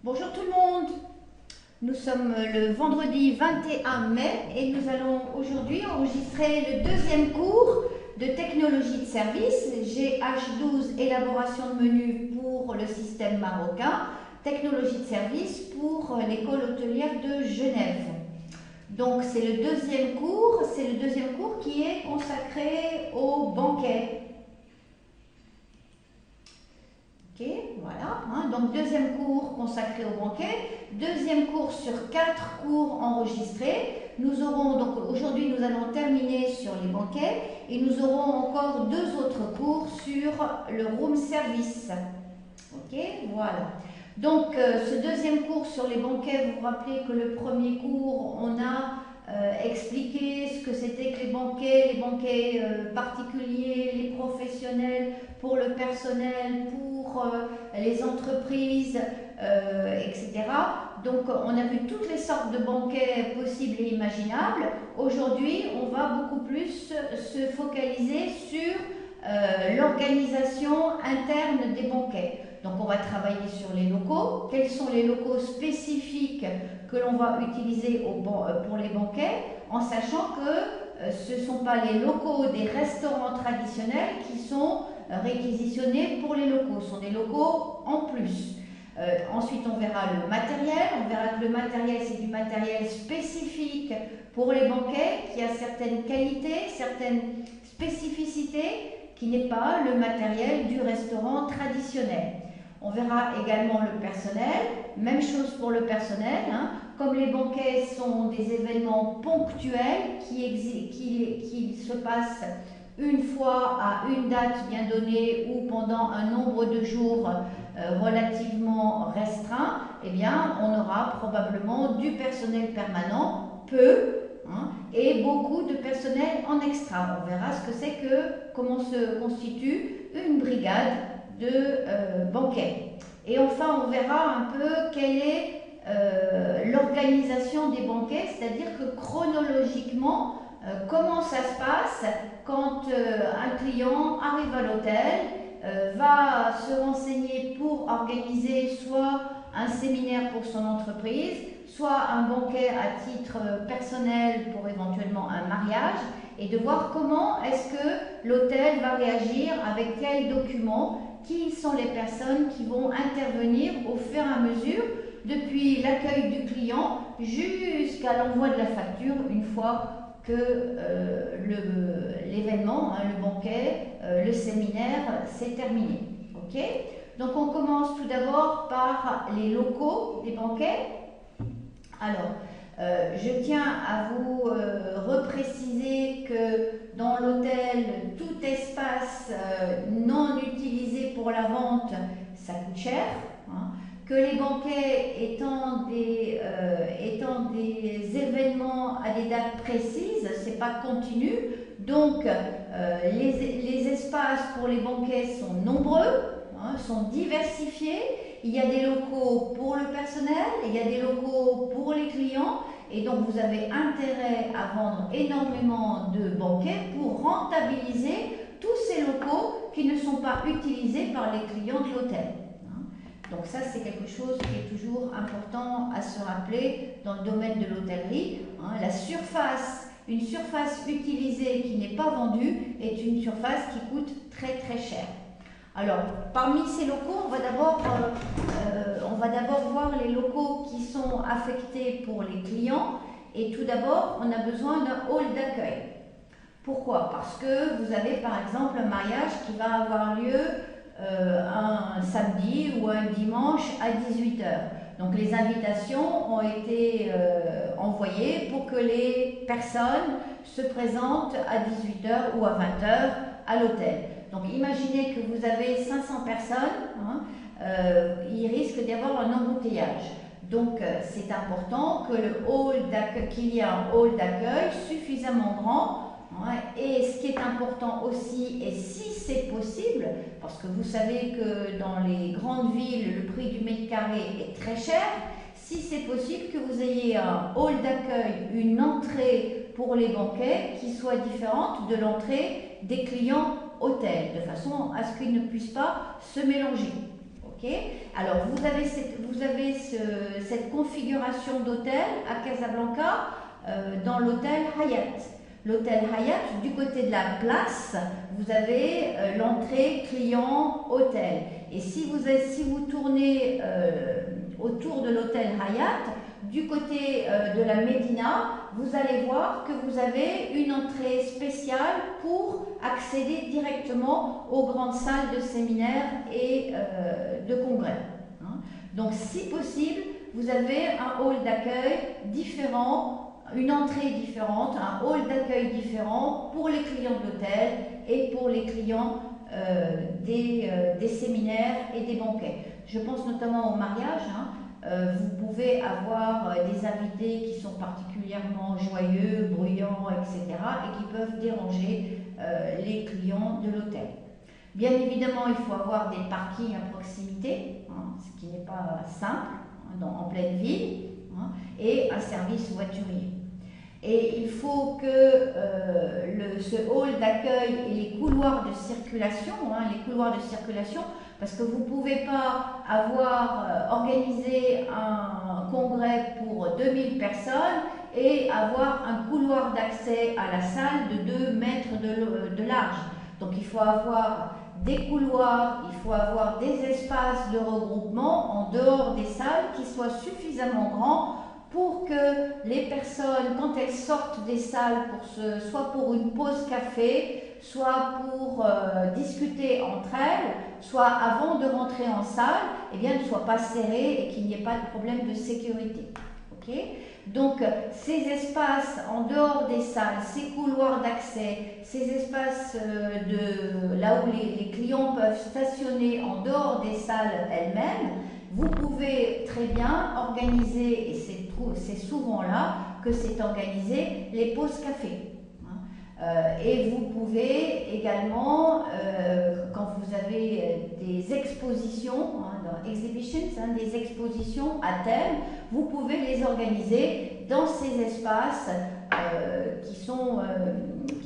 Bonjour tout le monde, nous sommes le vendredi 21 mai et nous allons aujourd'hui enregistrer le deuxième cours de technologie de service, GH12 élaboration de menus pour le système marocain, technologie de service pour l'école hôtelière de Genève. Donc c'est le deuxième cours qui est consacré au banquet. Ok, voilà, donc deuxième cours consacré au banquet, deuxième cours sur 4 cours enregistrés. Nous aurons donc aujourd'hui nous allons terminer sur les banquets et nous aurons encore 2 autres cours sur le room service. Ok, voilà. Donc ce deuxième cours sur les banquets, vous vous rappelez que le premier cours on a expliqué ce que c'était que les banquets particuliers, les professionnels, pour le personnel, pour les entreprises, etc. Donc on a vu toutes les sortes de banquets possibles et imaginables. Aujourd'hui, on va beaucoup plus se focaliser sur l'organisation interne des banquets. Donc on va travailler sur les locaux. Quels sont les locaux spécifiques que l'on va utiliser pour les banquets, en sachant que ce ne sont pas les locaux des restaurants traditionnels qui sont réquisitionnés pour les locaux, ce sont des locaux en plus. Ensuite, on verra le matériel. On verra que le matériel, c'est du matériel spécifique pour les banquets, qui a certaines qualités, certaines spécificités, qui n'est pas le matériel du restaurant traditionnel. On verra également le personnel, même chose pour le personnel, comme les banquets sont des événements ponctuels qui se passent une fois à une date bien donnée ou pendant un nombre de jours relativement restreint, eh bien on aura probablement du personnel permanent, peu, et beaucoup de personnel en extra. On verra ce que c'est comment se constitue une brigade de banquets. Et enfin, on verra un peu quelle est l'organisation des banquets, c'est-à-dire que chronologiquement, comment ça se passe quand un client arrive à l'hôtel, va se renseigner pour organiser soit un séminaire pour son entreprise, soit un banquet à titre personnel pour éventuellement un mariage, et de voir comment est-ce que l'hôtel va réagir, avec quels documents, qui sont les personnes qui vont intervenir au fur et à mesure, depuis l'accueil du client jusqu'à l'envoi de la facture, une fois que l'événement, le banquet, le séminaire, s'est terminé. Ok ? Donc on commence tout d'abord par les locaux des banquets. Alors, je tiens à vous repréciser que dans l'hôtel, tout espace non utilisé pour la vente, ça coûte cher. Que les banquets étant des événements à des dates précises, c'est pas continu. Donc, les espaces pour les banquets sont nombreux, sont diversifiés. Il y a des locaux pour le personnel, il y a des locaux pour les clients, et donc vous avez intérêt à vendre énormément de banquets pour rentabiliser tous ces locaux qui ne sont pas utilisés par les clients de l'hôtel. Donc ça, c'est quelque chose qui est toujours important à se rappeler dans le domaine de l'hôtellerie. Une surface utilisée qui n'est pas vendue est une surface qui coûte très très cher. Alors, parmi ces locaux, on va d'abord voir les locaux qui sont affectés pour les clients. Et tout d'abord, on a besoin d'un hall d'accueil. Pourquoi ? Parce que vous avez par exemple un mariage qui va avoir lieu un samedi ou un dimanche à 18h. Donc les invitations ont été envoyées pour que les personnes se présentent à 18h ou à 20h à l'hôtel. Donc imaginez que vous avez 500 personnes, il risque d'y avoir un embouteillage. Donc c'est important qu'il y ait un hall d'accueil suffisamment grand. Et ce qui est important aussi, et si c'est possible, parce que vous savez que dans les grandes villes, le prix du mètre carré est très cher, si c'est possible que vous ayez un hall d'accueil, une entrée pour les banquets qui soit différente de l'entrée des clients hôtels, de façon à ce qu'ils ne puissent pas se mélanger. Ok ? Alors vous avez cette configuration d'hôtel à Casablanca dans l'hôtel Hyatt. L'hôtel Hyatt, du côté de la place, vous avez l'entrée client hôtel. Et si vous tournez autour de l'hôtel Hyatt, du côté de la Médina, vous allez voir que vous avez une entrée spéciale pour accéder directement aux grandes salles de séminaire et de congrès. Donc si possible, vous avez un hall d'accueil différent, une entrée différente, un hall d'accueil différent pour les clients de l'hôtel et pour les clients des séminaires et des banquets. Je pense notamment au mariage. Vous pouvez avoir des invités qui sont particulièrement joyeux, bruyants, etc. et qui peuvent déranger les clients de l'hôtel. Bien évidemment, il faut avoir des parkings à proximité, ce qui n'est pas simple en pleine ville, et un service voiturier. Et il faut que ce hall d'accueil et les couloirs de circulation, parce que vous ne pouvez pas avoir organisé un congrès pour 2000 personnes et avoir un couloir d'accès à la salle de 2 mètres de large. Donc il faut avoir des couloirs, il faut avoir des espaces de regroupement en dehors des salles qui soient suffisamment grands pour que les personnes, quand elles sortent des salles, soit pour une pause café, soit pour discuter entre elles, soit avant de rentrer en salle, eh bien, ne soient pas serrées et qu'il n'y ait pas de problème de sécurité. Donc, ces espaces en dehors des salles, ces couloirs d'accès, ces espaces là où les clients peuvent stationner en dehors des salles elles-mêmes, vous pouvez très bien organiser, et c'est souvent là que c'est organisé, les pauses café. Et vous pouvez également, quand vous avez des expositions, des expositions à thème, vous pouvez les organiser dans ces espaces qui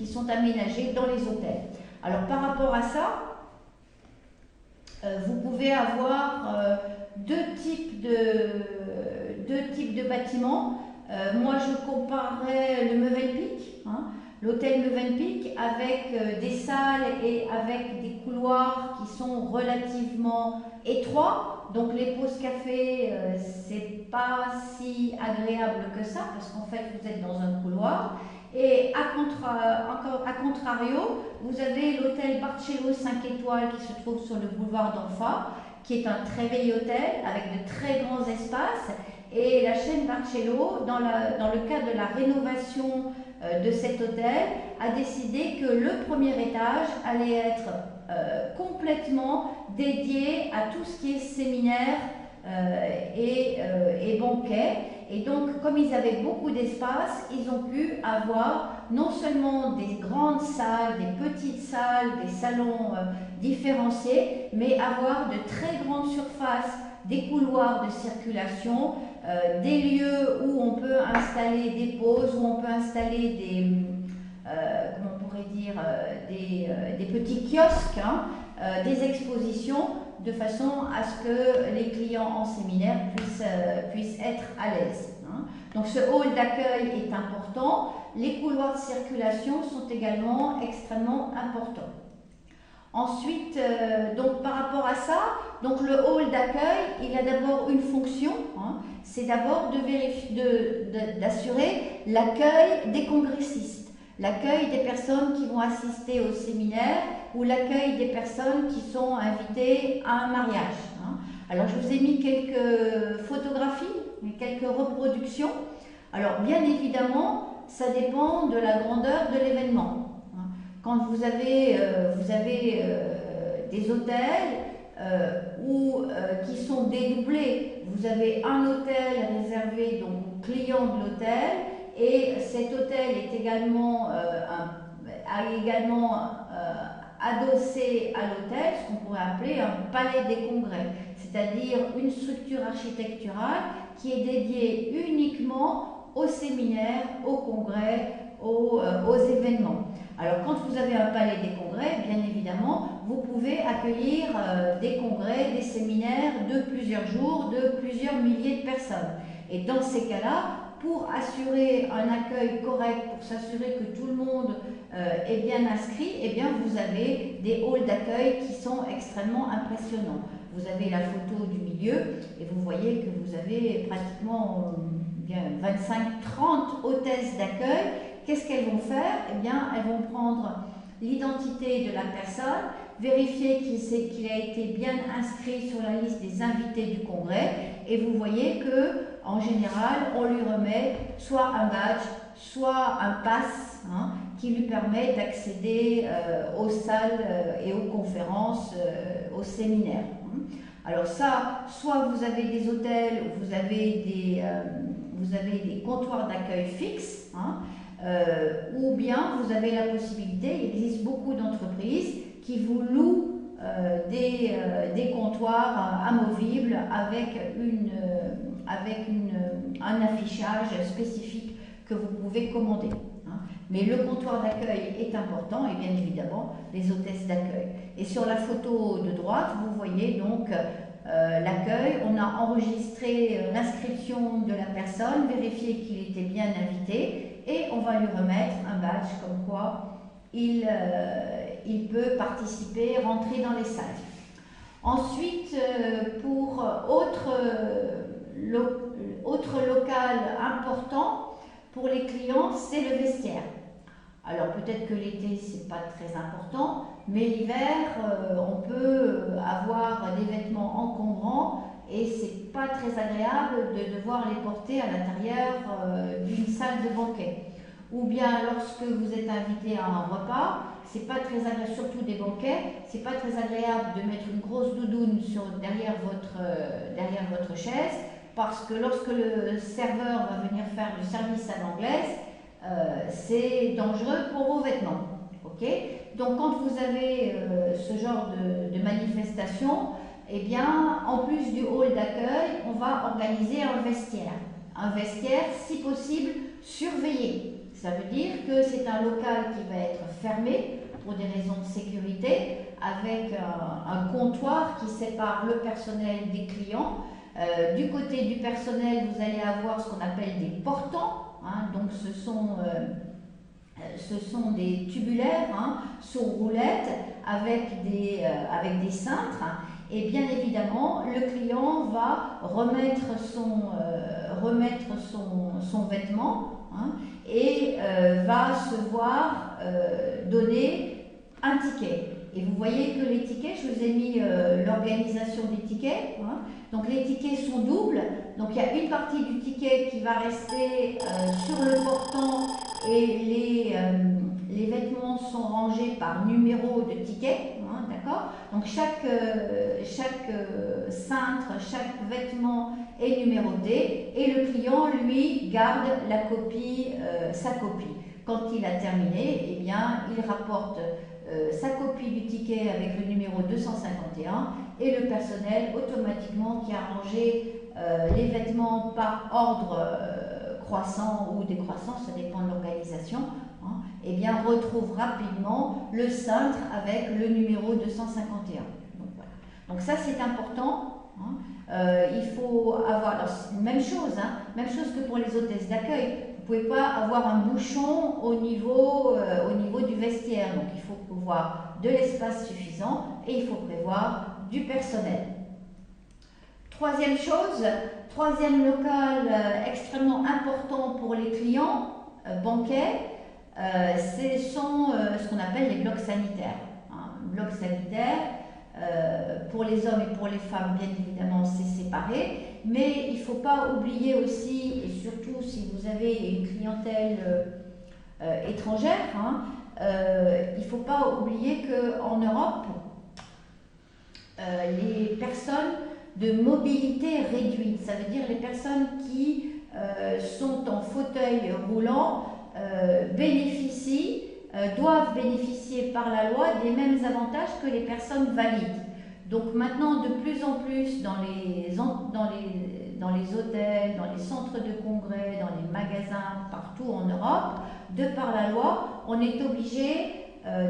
sont aménagés dans les hôtels. Alors par rapport à ça, vous pouvez avoir deux types de bâtiments. Moi je comparerais le Mövenpick, l'hôtel Mövenpick avec des salles et avec des couloirs qui sont relativement étroits. Donc les pauses café, c'est pas si agréable que ça parce qu'en fait vous êtes dans un couloir. Et à contrario, vous avez l'hôtel Barcello 5 étoiles qui se trouve sur le boulevard d'Anfa, qui est un très vieil hôtel avec de très grands espaces. Et la chaîne Barcello, dans le cadre de la rénovation de cet hôtel, a décidé que le premier étage allait être complètement dédié à tout ce qui est séminaire et banquet. Et donc, comme ils avaient beaucoup d'espace, ils ont pu avoir non seulement des grandes salles, des petites salles, des salons différenciés, mais avoir de très grandes surfaces, des couloirs de circulation, des lieux où on peut installer des pauses, où on peut installer des petits kiosques, des expositions, de façon à ce que les clients en séminaire puissent être à l'aise. Donc ce hall d'accueil est important, les couloirs de circulation sont également extrêmement importants. Ensuite, donc par rapport à ça, donc le hall d'accueil, il a d'abord une fonction, c'est d'abord d'assurer l'accueil des congressistes, l'accueil des personnes qui vont assister au séminaire ou l'accueil des personnes qui sont invitées à un mariage. Alors je vous ai mis quelques photographies, quelques reproductions. Alors bien évidemment, ça dépend de la grandeur de l'événement. Quand vous avez des hôtels qui sont dédoublés, vous avez un hôtel réservé donc aux clients de l'hôtel et cet hôtel est également, adossé à l'hôtel, ce qu'on pourrait appeler un palais des congrès, c'est-à-dire une structure architecturale qui est dédiée uniquement aux séminaires, aux congrès, aux événements. Alors quand vous avez un palais des congrès, bien évidemment, vous pouvez accueillir des congrès, des séminaires de plusieurs jours, de plusieurs milliers de personnes. Et dans ces cas-là, pour assurer un accueil correct, pour s'assurer que tout le monde est bien inscrit, eh bien vous avez des halls d'accueil qui sont extrêmement impressionnants. Vous avez la photo du milieu et vous voyez que vous avez pratiquement 25-30 hôtesses d'accueil. Qu'est-ce qu'elles vont faire? Eh bien, elles vont prendre l'identité de la personne, vérifier qu'il a été bien inscrit sur la liste des invités du congrès, et vous voyez que en général, on lui remet soit un badge, soit un pass qui lui permet d'accéder aux salles et aux conférences, aux séminaires. Alors ça, soit vous avez des hôtels, vous avez des comptoirs d'accueil fixes, ou bien vous avez la possibilité, il existe beaucoup d'entreprises qui vous louent des comptoirs amovibles avec un affichage spécifique que vous pouvez commander. Mais le comptoir d'accueil est important et bien évidemment les hôtesses d'accueil. Et sur la photo de droite, vous voyez donc l'accueil. On a enregistré l'inscription de la personne, vérifié qu'il était bien invité et on va lui remettre un badge comme quoi il peut participer, rentrer dans les salles. Ensuite, pour autre local important pour les clients, c'est le vestiaire. Alors peut-être que l'été c'est pas très important, mais l'hiver on peut avoir des vêtements encombrants et c'est pas très agréable de devoir les porter à l'intérieur d'une salle de banquet. Ou bien lorsque vous êtes invité à un repas, c'est pas très agréable, surtout des banquets, c'est pas très agréable de mettre une grosse doudoune derrière votre chaise, parce que lorsque le serveur va venir faire du service à l'anglaise, c'est dangereux pour vos vêtements. Okay, donc quand vous avez ce genre de manifestation, eh bien, en plus du hall d'accueil, on va organiser un vestiaire. Un vestiaire, si possible, surveillé. Ça veut dire que c'est un local qui va être fermé pour des raisons de sécurité, avec un comptoir qui sépare le personnel des clients. Du côté du personnel, vous allez avoir ce qu'on appelle des portants. Donc ce sont des tubulaires sur roulettes avec des cintres. Et bien évidemment, le client va remettre son vêtement et va se voir donner un ticket. Et vous voyez que les tickets, je vous ai mis l'organisation des tickets. Donc les tickets sont doubles. Donc il y a une partie du ticket qui va rester sur le portant et les vêtements sont rangés par numéro de ticket. D'accord ? Donc chaque cintre, chaque vêtement est numéroté et le client, lui, garde sa copie. Quand il a terminé, eh bien, il rapporte sa copie du ticket avec le numéro 251 et le personnel automatiquement qui a rangé les vêtements par ordre croissant ou décroissant, ça dépend de l'organisation, eh bien retrouve rapidement le cintre avec le numéro 251. Donc, voilà. Donc ça c'est important. Il faut avoir, même chose que pour les hôtesses d'accueil. Vous ne pouvez pas avoir un bouchon au niveau du vestiaire. Donc il faut prévoir de l'espace suffisant et il faut prévoir du personnel. Troisième local extrêmement important pour les clients banquets, ce sont ce qu'on appelle les blocs sanitaires. Blocs sanitaires, pour les hommes et pour les femmes, bien évidemment, c'est séparé, mais il ne faut pas oublier aussi, et surtout si vous avez une clientèle étrangère, il ne faut pas oublier qu'en Europe, les personnes de mobilité réduite, ça veut dire les personnes qui sont en fauteuil roulant, doivent bénéficier par la loi des mêmes avantages que les personnes valides. Donc maintenant, de plus en plus, dans dans les hôtels, dans les centres de congrès, dans les magasins, partout en Europe, de par la loi, on est obligé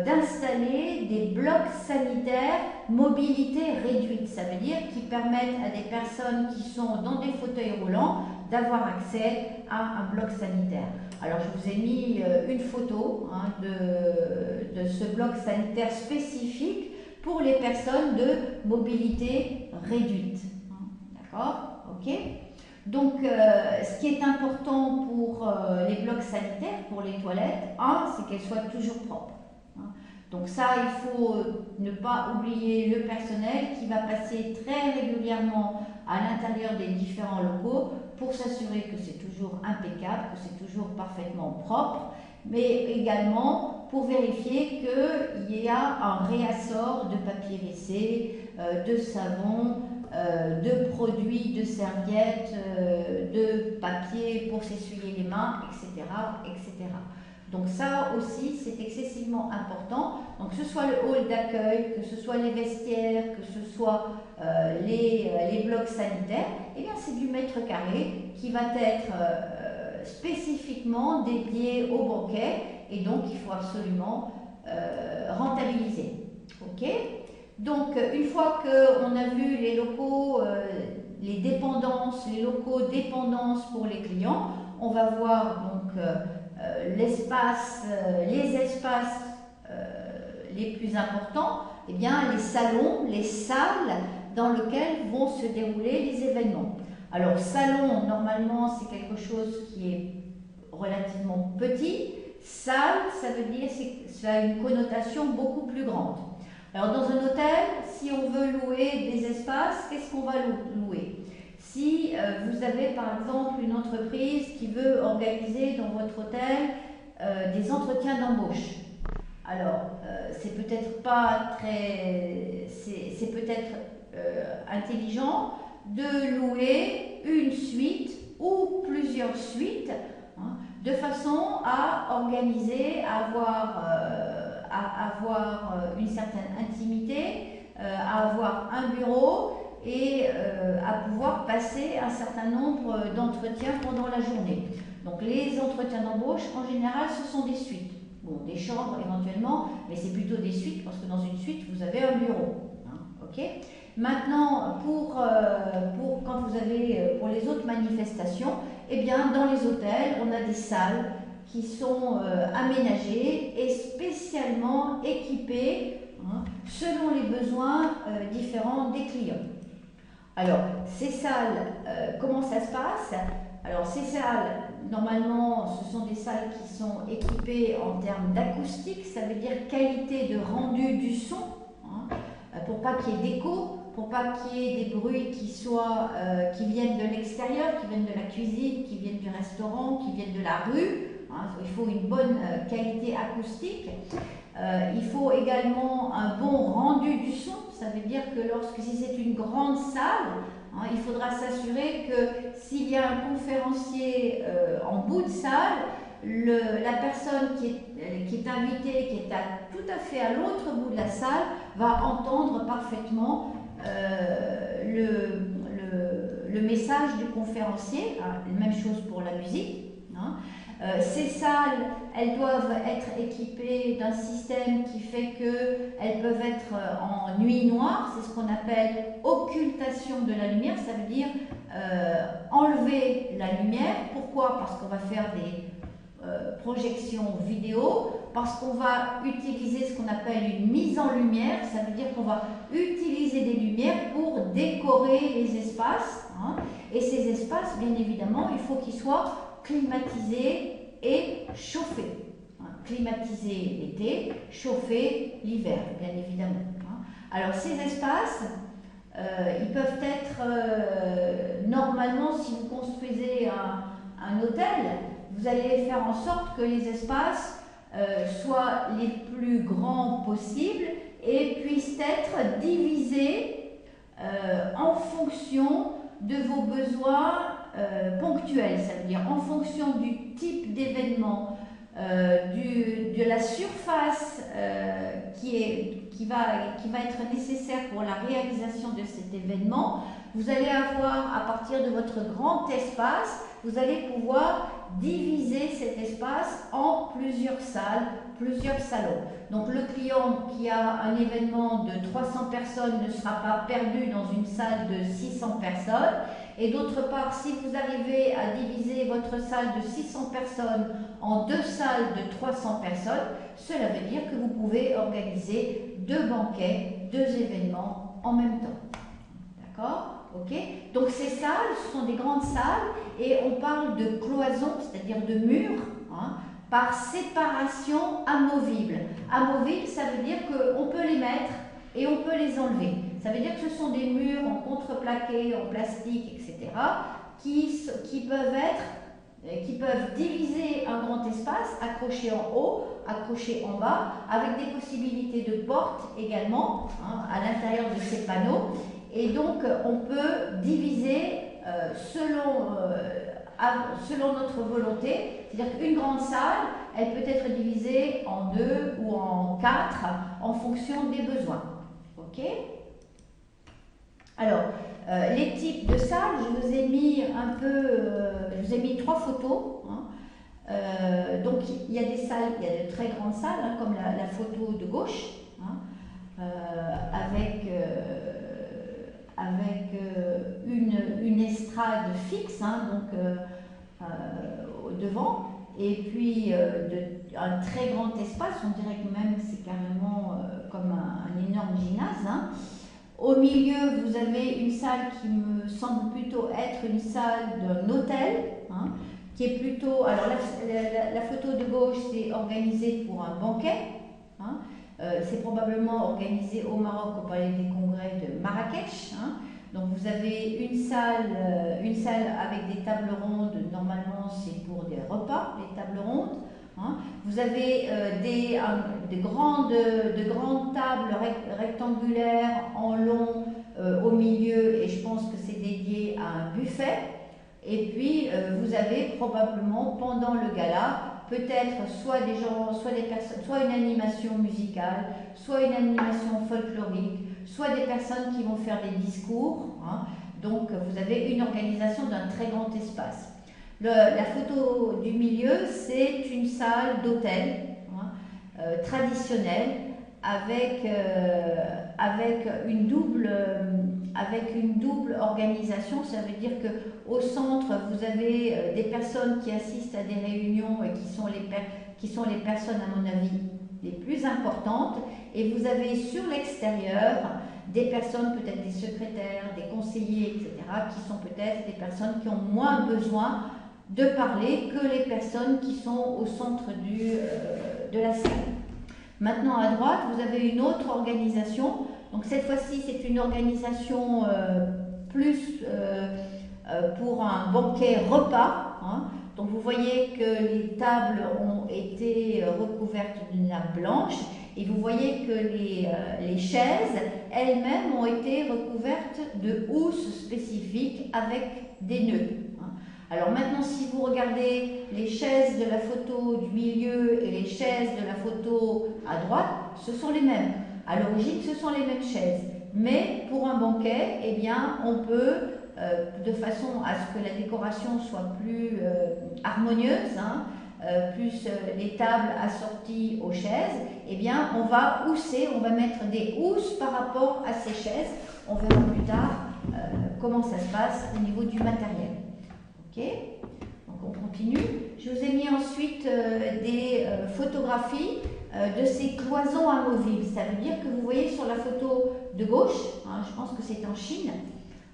d'installer des blocs sanitaires mobilité réduite. Ça veut dire qui permettent à des personnes qui sont dans des fauteuils roulants d'avoir accès à un bloc sanitaire. Alors je vous ai mis une photo de ce bloc sanitaire spécifique pour les personnes de mobilité réduite. D'accord? Ok? Donc, ce qui est important pour les blocs sanitaires, pour les toilettes, c'est qu'elles soient toujours propres. Donc ça, il faut ne pas oublier le personnel qui va passer très régulièrement à l'intérieur des différents locaux pour s'assurer que c'est toujours impeccable, que c'est toujours parfaitement propre, mais également pour vérifier qu'il y a un réassort de papier WC, de savon, de produits, de serviettes, de papier pour s'essuyer les mains, etc., etc. Donc ça aussi, c'est excessivement important. Donc que ce soit le hall d'accueil, que ce soit les vestiaires, que ce soit les blocs sanitaires, eh bien c'est du mètre carré qui va être spécifiquement dédié au banquet et donc il faut absolument rentabiliser. Ok? Donc une fois qu'on a vu les locaux, les dépendances, les locaux dépendances pour les clients, on va voir donc l'espace, les espaces les plus importants, eh bien, les salons, les salles dans lesquelles vont se dérouler les événements. Alors, salon, normalement, c'est quelque chose qui est relativement petit. Salle, ça veut dire que ça a une connotation beaucoup plus grande. Alors, dans un hôtel, si on veut louer des espaces, qu'est-ce qu'on va louer ? Si vous avez par exemple une entreprise qui veut organiser dans votre hôtel des entretiens d'embauche, alors c'est peut-être pas très, c'est peut-être intelligent de louer une suite ou plusieurs suites de façon à organiser, à avoir une certaine intimité, à avoir un bureau et à pouvoir passer un certain nombre d'entretiens pendant la journée. Donc les entretiens d'embauche, en général, ce sont des suites. Bon, des chambres éventuellement, mais c'est plutôt des suites parce que dans une suite, vous avez un bureau. Ok ? Maintenant, pour quand vous avez pour les autres manifestations, eh bien, dans les hôtels, on a des salles qui sont aménagées et spécialement équipées selon les besoins différents des clients. Alors, ces salles, comment ça se passe ? Alors, ces salles, normalement, ce sont des salles qui sont équipées en termes d'acoustique, ça veut dire qualité de rendu du son, pour pas qu'il y ait d'écho, pour pas qu'il y ait des bruits qui viennent de l'extérieur, qui viennent de la cuisine, qui viennent du restaurant, qui viennent de la rue. Il faut une bonne qualité acoustique. Il faut également un bon rendu du son. Ça veut dire que si c'est une grande salle, il faudra s'assurer que s'il y a un conférencier en bout de salle, la personne qui est invitée, qui est tout à fait à l'autre bout de la salle, va entendre parfaitement le message du conférencier. Même chose pour la musique. Ces salles, elles doivent être équipées d'un système qui fait qu'elles peuvent être en nuit noire, c'est ce qu'on appelle occultation de la lumière, ça veut dire enlever la lumière. Pourquoi ? Parce qu'on va faire des projections vidéo, parce qu'on va utiliser ce qu'on appelle une mise en lumière, ça veut dire qu'on va utiliser des lumières pour décorer les espaces, et ces espaces, bien évidemment, il faut qu'ils soient climatisé et chauffé. Climatisé l'été, chauffé l'hiver, bien évidemment. Alors ces espaces, ils peuvent être, normalement, si vous construisez un hôtel, vous allez faire en sorte que les espaces soient les plus grands possibles et puissent être divisés en fonction de vos besoins ponctuels, ça veut dire en fonction du type d'événement, de la surface qui va être nécessaire pour la réalisation de cet événement, vous allez avoir, à partir de votre grand espace, vous allez pouvoir diviser cet espace en plusieurs salles, plusieurs salons. Donc le client qui a un événement de 300 personnes ne sera pas perdu dans une salle de 600 personnes. Et d'autre part, si vous arrivez à diviser votre salle de 600 personnes en deux salles de 300 personnes, cela veut dire que vous pouvez organiser deux banquets, deux événements en même temps. D'accord ? Ok ? Donc ces salles, ce sont des grandes salles et on parle de cloisons, c'est-à-dire de murs, hein, par séparation amovible. Amovible, ça veut dire qu'on peut les mettre et on peut les enlever. Ça veut dire que ce sont des murs en contreplaqué, en plastique, etc., qui peuvent diviser un grand espace, accroché en haut, accroché en bas, avec des possibilités de portes également, hein, à l'intérieur de ces panneaux. Et donc, on peut diviser selon notre volonté. C'est-à-dire qu'une grande salle, elle peut être divisée en 2 ou en 4 en fonction des besoins. Ok ? Alors, les types de salles, je vous ai mis je vous ai mis 3 photos. Hein. Donc, il y a des salles, il y a de très grandes salles, hein, comme la photo de gauche, hein, avec une estrade fixe, hein, donc devant, et puis un très grand espace, on dirait que même c'est carrément comme un énorme gymnase. Hein. Au milieu, vous avez une salle qui me semble plutôt être une salle d'un hôtel, hein, qui est plutôt... Alors la photo de gauche, c'est organisé pour un banquet. Hein. C'est probablement organisé au Maroc au Palais des Congrès de Marrakech. Hein. Donc vous avez une salle avec des tables rondes. Normalement, c'est pour des repas, les tables rondes. Hein. Vous avez de grandes tables rectangulaires en long au milieu, et je pense que c'est dédié à un buffet. Et puis vous avez probablement pendant le gala peut-être soit une animation musicale, soit une animation folklorique, soit des personnes qui vont faire des discours. Hein. Donc vous avez une organisation d'un très grand espace. La photo du milieu, c'est une salle d'hôtel, hein, traditionnelle avec une double organisation. Ça veut dire qu'au centre, vous avez des personnes qui assistent à des réunions et qui sont les personnes, à mon avis, les plus importantes. Et vous avez sur l'extérieur des personnes, peut-être des secrétaires, des conseillers, etc., qui sont peut-être des personnes qui ont moins besoin de parler que les personnes qui sont au centre de la salle. Maintenant, à droite, vous avez une autre organisation. Donc cette fois-ci, c'est une organisation plus pour un banquet repas. Hein. Donc vous voyez que les tables ont été recouvertes d'une nappe blanche et vous voyez que les chaises elles-mêmes ont été recouvertes de housses spécifiques avec des nœuds. Alors maintenant, si vous regardez les chaises de la photo du milieu et les chaises de la photo à droite, ce sont les mêmes. À l'origine, ce sont les mêmes chaises. Mais pour un banquet, eh bien, on peut, de façon à ce que la décoration soit plus harmonieuse, hein, plus les tables assorties aux chaises, eh bien, on va housser, on va mettre des housses par rapport à ces chaises. On verra plus tard comment ça se passe au niveau du matériel. Ok, donc on continue. Je vous ai mis ensuite des photographies de ces cloisons amovibles. Ça veut dire que vous voyez sur la photo de gauche, hein, je pense que c'est en Chine,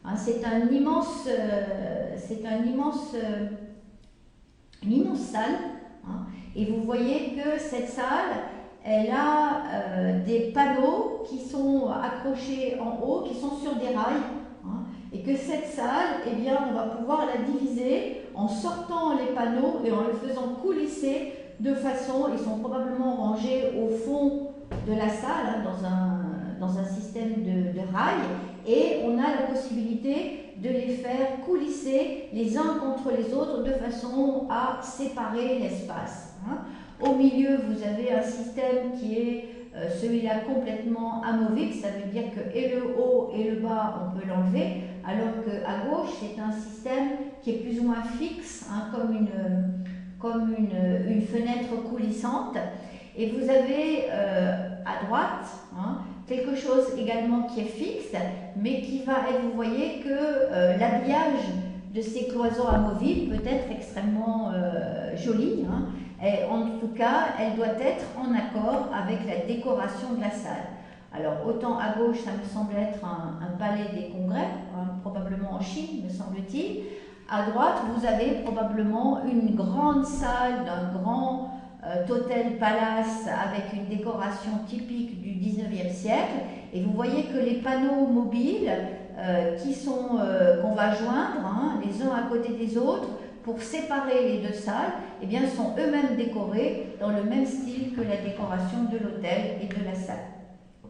hein, c'est une immense salle, hein, et vous voyez que cette salle, elle a des panneaux qui sont accrochés en haut, qui sont sur des rails. Hein, et que cette salle, eh bien, on va pouvoir la diviser en sortant les panneaux et en le faisant coulisser de façon, ils sont probablement rangés au fond de la salle, hein, dans un système de rails, et on a la possibilité de les faire coulisser les uns contre les autres de façon à séparer l'espace. Hein. Au milieu, vous avez un système qui est celui-là complètement amovible, ça veut dire que et le haut et le bas, on peut l'enlever. alors qu'à gauche, c'est un système qui est plus ou moins fixe, hein, comme une fenêtre coulissante. Et vous avez à droite, hein, quelque chose également qui est fixe, mais qui va être, vous voyez que l'habillage de ces cloisons amovibles peut être extrêmement joli, hein, et en tout cas, elle doit être en accord avec la décoration de la salle. Alors, autant à gauche, ça me semble être un palais des congrès, hein, probablement en Chine, me semble-t-il. À droite, vous avez probablement une grande salle d'un grand hôtel palace avec une décoration typique du 19e siècle. Et vous voyez que les panneaux mobiles qu'on va joindre, hein, les uns à côté des autres, pour séparer les deux salles, eh bien, sont eux-mêmes décorés dans le même style que la décoration de l'hôtel et de la salle.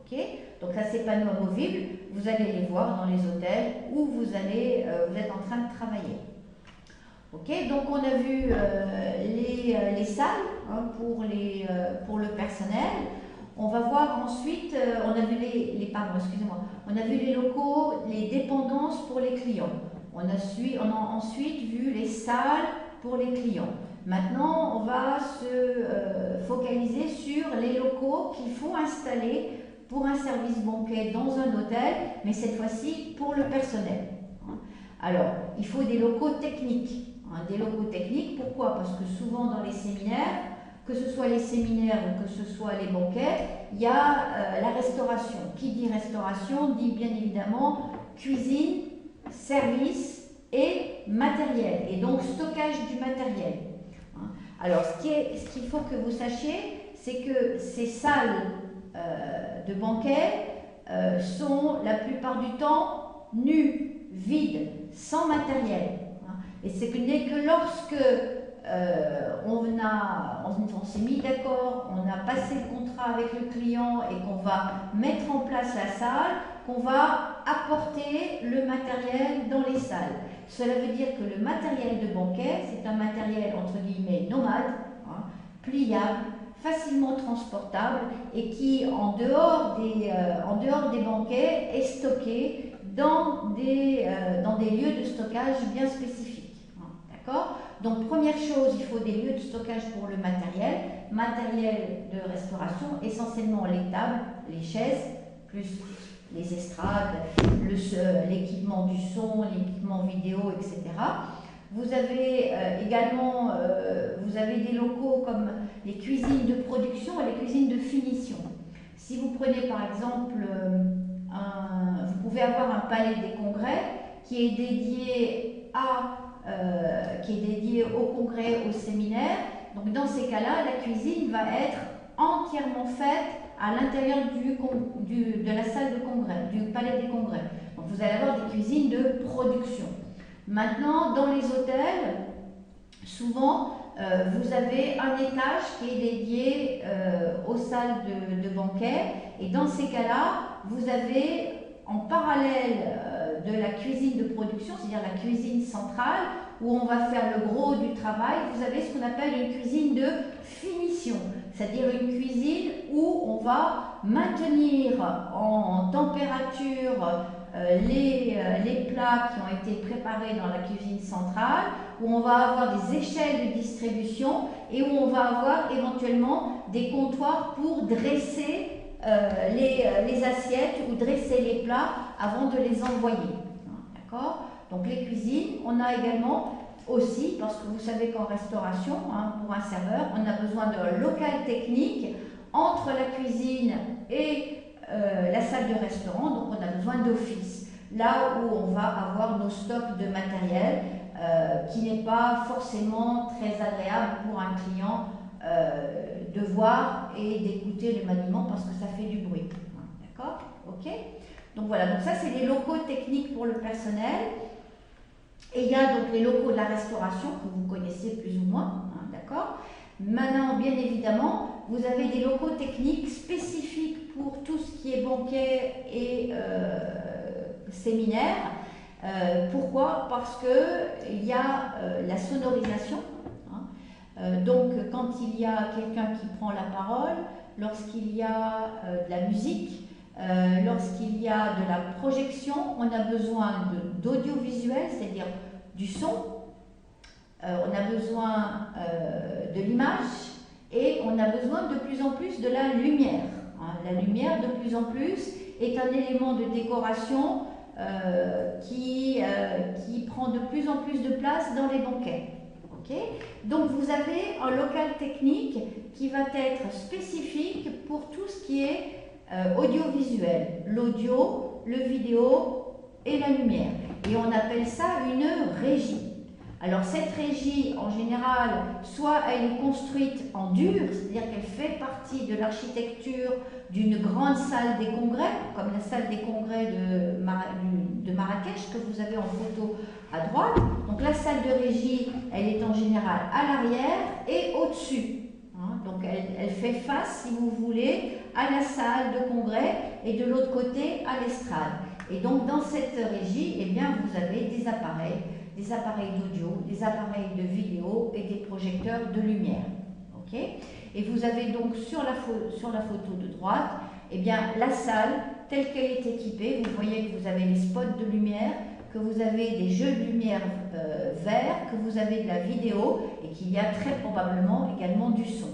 Okay, donc là, ces panneaux amovibles, vous allez les voir dans les hôtels où vous êtes en train de travailler. Okay, donc on a vu les salles, hein, pour le personnel. On va voir ensuite, on a vu on a vu les locaux, les dépendances pour les clients. On a ensuite vu les salles pour les clients. Maintenant, on va se focaliser sur les locaux qu'il faut installer pour un service banquet dans un hôtel, mais cette fois-ci pour le personnel. Alors, il faut des locaux techniques. Des locaux techniques, pourquoi? Parce que souvent dans les séminaires, que ce soit les séminaires ou que ce soit les banquets, il y a la restauration. Qui dit restauration dit bien évidemment cuisine, service et matériel, et donc stockage du matériel. Alors, ce qu'il faut que vous sachiez, c'est que ces salles de banquet sont la plupart du temps nues, vides, sans matériel. Et ce n'est que lorsque on s'est mis d'accord, on a passé le contrat avec le client et qu'on va mettre en place la salle, qu'on va apporter le matériel dans les salles. Cela veut dire que le matériel de banquet, c'est un matériel entre guillemets nomade, hein, pliable, facilement transportable et qui, en dehors des banquets, est stocké dans des lieux de stockage bien spécifiques. D'accord ? Donc, première chose, il faut des lieux de stockage pour le matériel de restauration, essentiellement les tables, les chaises, plus les estrades, l'équipement du son, l'équipement vidéo, etc. Vous avez également des locaux comme les cuisines de production et les cuisines de finition. Si vous prenez par exemple, vous pouvez avoir un palais des congrès qui est dédié au congrès, au séminaire. Donc dans ces cas-là, la cuisine va être entièrement faite à l'intérieur de la salle de congrès, du palais des congrès. Donc vous allez avoir des cuisines de production. Maintenant, dans les hôtels, souvent, vous avez un étage qui est dédié aux salles de banquet. Et dans ces cas-là, vous avez en parallèle de la cuisine de production, c'est-à-dire la cuisine centrale, où on va faire le gros du travail, vous avez ce qu'on appelle une cuisine de finition, c'est-à-dire une cuisine où on va maintenir en température les plats qui ont été préparés dans la cuisine centrale, où on va avoir des échelles de distribution et où on va avoir éventuellement des comptoirs pour dresser les assiettes ou dresser les plats avant de les envoyer. D'accord ? Donc les cuisines, on a également aussi, parce que vous savez qu'en restauration, hein, pour un serveur, on a besoin d'un local technique entre la cuisine et la salle de restaurant, donc on a besoin d'office, là où on va avoir nos stocks de matériel qui n'est pas forcément très agréable pour un client de voir et d'écouter le maniement parce que ça fait du bruit. D'accord ? Ok ? Donc voilà, donc ça c'est les locaux techniques pour le personnel. Et il y a donc les locaux de la restauration que vous connaissez plus ou moins, hein, d'accord ? Maintenant, bien évidemment, vous avez des locaux techniques spécifiques pour tout ce qui est banquet et séminaire. Pourquoi ? Parce qu'il y a la sonorisation. Donc, quand il y a quelqu'un qui prend la parole, lorsqu'il y a de la musique, Lorsqu'il y a de la projection, on a besoin d'audiovisuel, c'est-à-dire du son, on a besoin de l'image et on a besoin de plus en plus de la lumière. La lumière, de plus en plus, est un élément de décoration qui prend de plus en plus de place dans les banquets. Okay. Donc vous avez un local technique qui va être spécifique pour tout ce qui est audiovisuel, l'audio, le vidéo et la lumière. Et on appelle ça une régie. Alors cette régie, en général, soit elle est construite en dur, c'est-à-dire qu'elle fait partie de l'architecture d'une grande salle des congrès, comme la salle des congrès de Marrakech que vous avez en photo à droite. Donc la salle de régie, elle est en général à l'arrière et au-dessus. Donc elle fait face, si vous voulez, à la salle de congrès et de l'autre côté à l'estrade. Et donc dans cette régie, eh bien, vous avez des appareils d'audio, des appareils de vidéo et des projecteurs de lumière. Okay. Et vous avez donc sur la photo de droite, eh bien, la salle telle qu'elle est équipée. Vous voyez que vous avez les spots de lumière, que vous avez des jeux de lumière verts, que vous avez de la vidéo et qu'il y a très probablement également du son.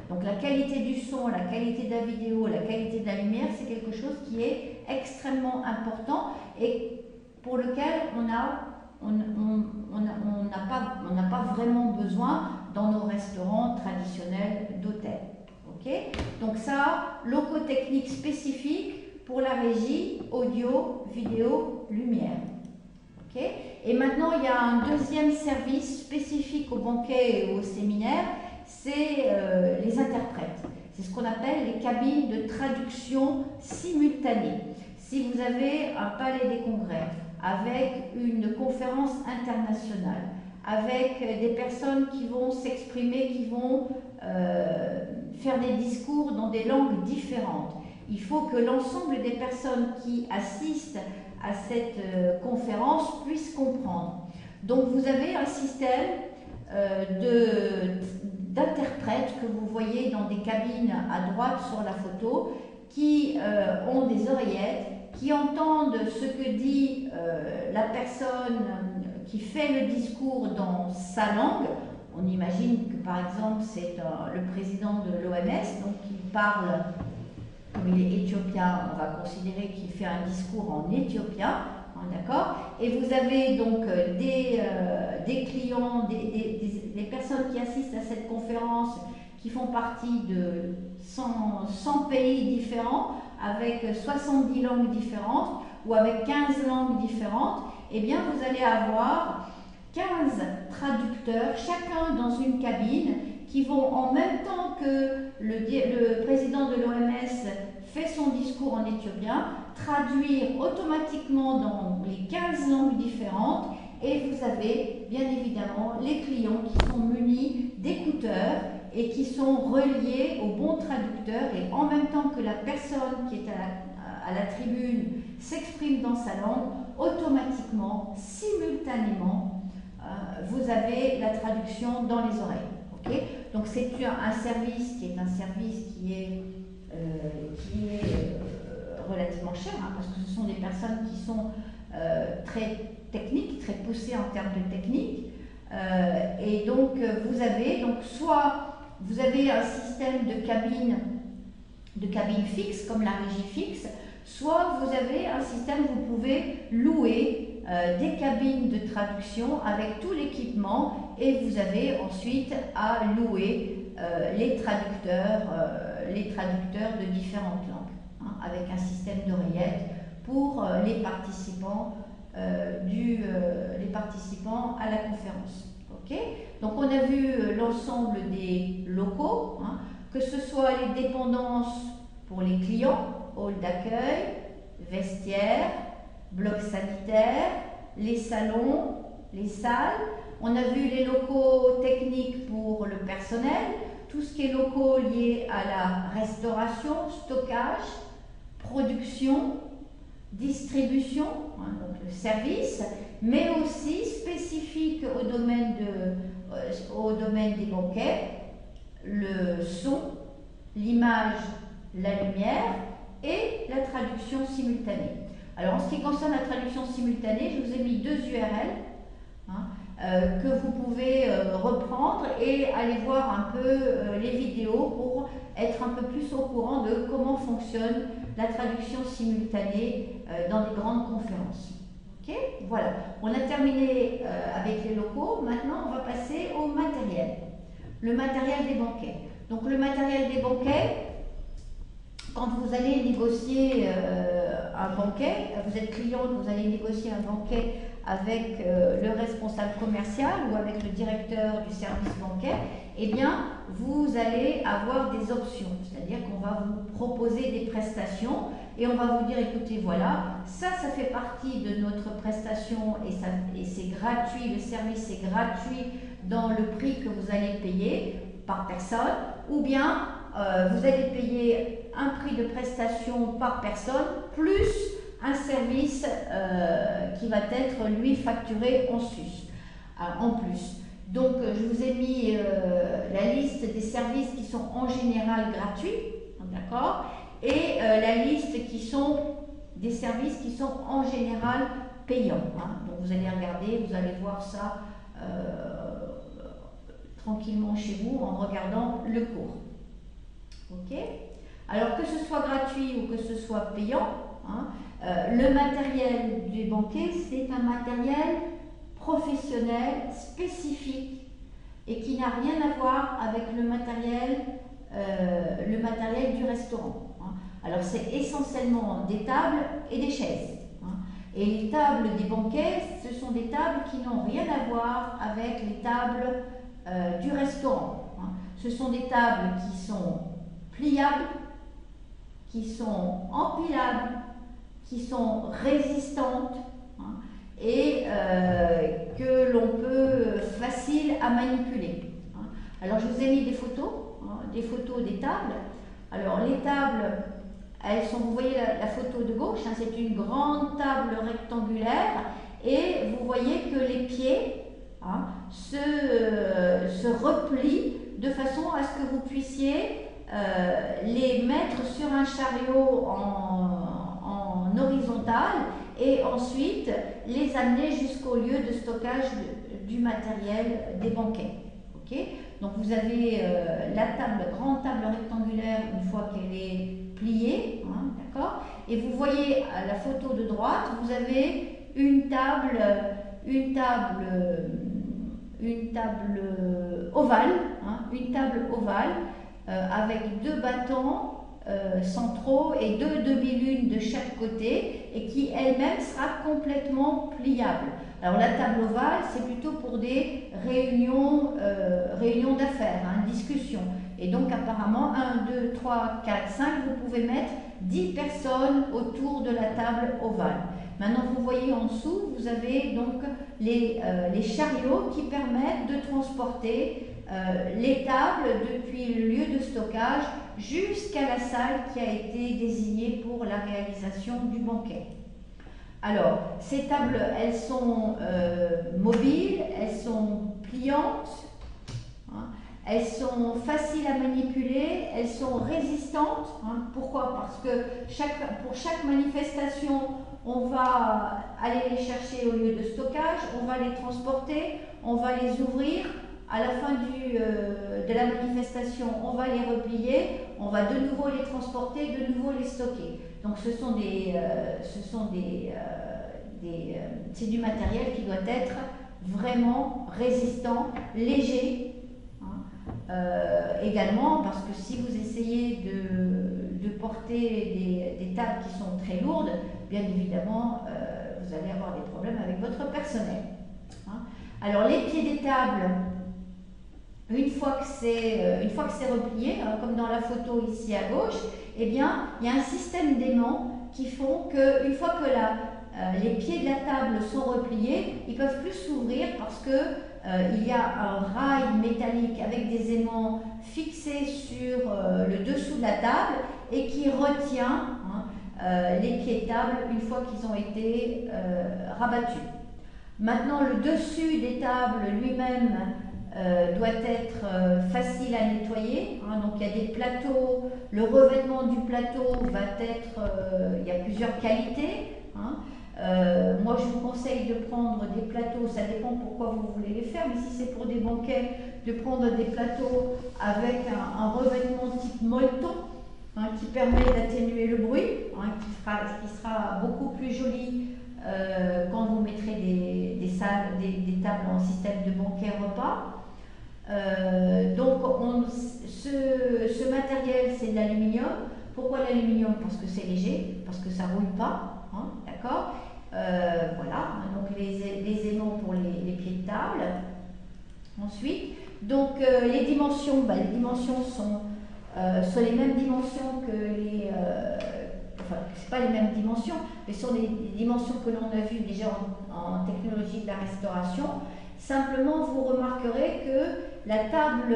Donc la qualité du son, la qualité de la vidéo, la qualité de la lumière, c'est quelque chose qui est extrêmement important et pour lequel on n'a pas vraiment besoin dans nos restaurants traditionnels d'hôtel. Okay. Donc ça, locaux techniques spécifiques pour la régie, audio, vidéo, lumière. Okay. Et maintenant, il y a un deuxième service spécifique aux banquets et aux séminaires, c'est les interprètes. C'est ce qu'on appelle les cabines de traduction simultanée. Si vous avez un palais des congrès, avec une conférence internationale, avec des personnes qui vont s'exprimer, qui vont faire des discours dans des langues différentes. Il faut que l'ensemble des personnes qui assistent à cette conférence puissent comprendre. Donc vous avez un système d'interprètes que vous voyez dans des cabines à droite sur la photo, qui ont des oreillettes, qui entendent ce que dit la personne qui fait le discours dans sa langue. On imagine que par exemple c'est le président de l'OMS, donc il parle, comme il est éthiopien, on va considérer qu'il fait un discours en éthiopien, d'accord. Et vous avez donc des clients, des personnes qui assistent à cette conférence qui font partie de 100 pays différents, avec 70 langues différentes ou avec 15 langues différentes. Eh bien, vous allez avoir 15 traducteurs, chacun dans une cabine, qui vont en même temps que le président de l'OMS fait son discours en éthiopien, traduire automatiquement dans les 15 langues différentes. Et vous avez bien évidemment les clients qui sont munis d'écouteurs et qui sont reliés au bon traducteur, et en même temps que la personne qui est à la tribune s'exprime dans sa langue, automatiquement, simultanément, vous avez la traduction dans les oreilles. Okay. Donc c'est un service qui est relativement cher, parce que ce sont des personnes qui sont très techniques, très poussées en termes de technique. Et donc soit vous avez un système de cabines fixes, comme la régie fixe, soit vous avez un système où vous pouvez louer des cabines de traduction avec tout l'équipement, et vous avez ensuite à louer les traducteurs de différentes langues, avec un système d'oreillettes pour les participants à la conférence. Okay. Donc on a vu l'ensemble des locaux, que ce soit les dépendances pour les clients, hall d'accueil, vestiaires, blocs sanitaires, les salons, les salles. On a vu les locaux techniques pour le personnel, tout ce qui est locaux liés à la restauration, stockage, production, distribution, donc le service, mais aussi spécifique au domaine des banquets, le son, l'image, la lumière, et la traduction simultanée. Alors en ce qui concerne la traduction simultanée, je vous ai mis 2 URL que vous pouvez reprendre et aller voir un peu les vidéos pour être un peu plus au courant de comment fonctionne la traduction simultanée dans les grandes conférences. Ok, voilà, on a terminé avec les locaux. Maintenant on va passer au matériel. Le matériel des banquets. Donc le matériel des banquets, quand vous allez négocier un banquet, vous êtes cliente, vous allez négocier un banquet avec le responsable commercial ou avec le directeur du service bancaire, eh bien, vous allez avoir des options. C'est-à-dire qu'on va vous proposer des prestations et on va vous dire, écoutez, voilà, ça fait partie de notre prestation et c'est gratuit, le service est gratuit dans le prix que vous allez payer par personne, ou bien vous allez payer un prix de prestation par personne plus un service qui va être lui facturé en plus. Donc je vous ai mis la liste des services qui sont en général gratuits, d'accord, et la liste qui sont des services qui sont en général payants. Donc vous allez regarder, vous allez voir ça tranquillement chez vous en regardant le cours. Ok. Alors que ce soit gratuit ou que ce soit payant, le matériel du banquet, c'est un matériel professionnel, spécifique et qui n'a rien à voir avec le matériel du restaurant. Alors c'est essentiellement des tables et des chaises. Et les tables des banquets, ce sont des tables qui n'ont rien à voir avec les tables du restaurant. Ce sont des tables qui sont pliables, qui sont empilables, qui sont résistantes et que l'on peut facile à manipuler. Alors je vous ai mis des photos des tables. Alors les tables, elles sont, vous voyez la photo de gauche, c'est une grande table rectangulaire et vous voyez que les pieds se replient de façon à ce que vous puissiez les mettre sur un chariot en horizontal et ensuite les amener jusqu'au lieu de stockage du matériel des banquets. Okay, donc vous avez la grande table rectangulaire une fois qu'elle est pliée, d'accord, et vous voyez à la photo de droite, vous avez une table ovale, avec 2 bâtons centraux et 2 demi-lunes de chaque côté et qui elle-même sera complètement pliable. Alors la table ovale, c'est plutôt pour des réunions d'affaires, discussions. Et donc apparemment 1, 2, 3, 4, 5, vous pouvez mettre 10 personnes autour de la table ovale. Maintenant vous voyez en dessous, vous avez donc les chariots qui permettent de transporter les tables depuis le lieu de stockage jusqu'à la salle qui a été désignée pour la réalisation du banquet. Alors, ces tables, elles sont mobiles, elles sont pliantes, elles sont faciles à manipuler, elles sont résistantes. Pourquoi? Parce que pour chaque manifestation, on va aller les chercher au lieu de stockage, on va les transporter, on va les ouvrir. À la fin de la manifestation, on va les replier, on va de nouveau les transporter, de nouveau les stocker. Donc c'est du matériel qui doit être vraiment résistant, léger, également parce que si vous essayez de porter des tables qui sont très lourdes, bien évidemment, vous allez avoir des problèmes avec votre personnel. Alors les pieds des tables, une fois que c'est replié, comme dans la photo ici à gauche, eh bien, il y a un système d'aimants qui font qu'une fois que les pieds de la table sont repliés, ils ne peuvent plus s'ouvrir parce qu'il y a un rail métallique avec des aimants fixés sur le dessous de la table et qui retient les pieds de table une fois qu'ils ont été rabattus. Maintenant, le dessus des tables lui-même doit être facile à nettoyer. Hein, donc il y a des plateaux, le revêtement du plateau va être, il y a plusieurs qualités. Hein. Moi je vous conseille de prendre des plateaux, ça dépend pourquoi vous voulez les faire, mais si c'est pour des banquets, de prendre des plateaux avec un revêtement type molleton, hein, qui permet d'atténuer le bruit, hein, qui sera beaucoup plus joli quand vous mettrez des tables en système de banquet repas. Donc ce matériel c'est de l'aluminium. Pourquoi l'aluminium? Parce que c'est léger, parce que ça ne roule pas, hein, d'accord. Voilà, donc les aimants pour les pieds de table. Ensuite, donc les dimensions sont les mêmes dimensions que les... enfin, c'est pas les mêmes dimensions, mais sont les dimensions que l'on a vues déjà en technologie de la restauration. Simplement, vous remarquerez que la table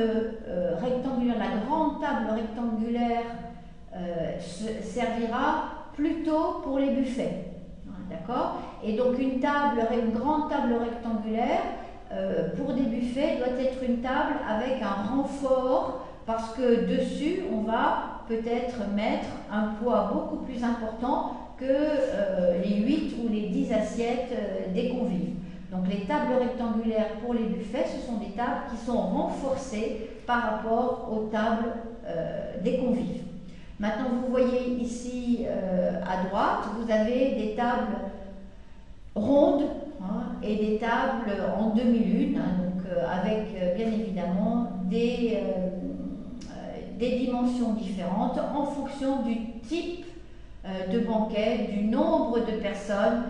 rectangulaire, la grande table rectangulaire servira plutôt pour les buffets. D'accord? Et donc une grande table rectangulaire pour des buffets doit être une table avec un renfort, parce que dessus on va peut-être mettre un poids beaucoup plus important que les 8 ou les 10 assiettes des convives. Donc les tables rectangulaires pour les buffets, ce sont des tables qui sont renforcées par rapport aux tables des convives. Maintenant, vous voyez ici à droite, vous avez des tables rondes, hein, et des tables en demi-lune, hein, donc avec bien évidemment des dimensions différentes en fonction du type de banquet, du nombre de personnes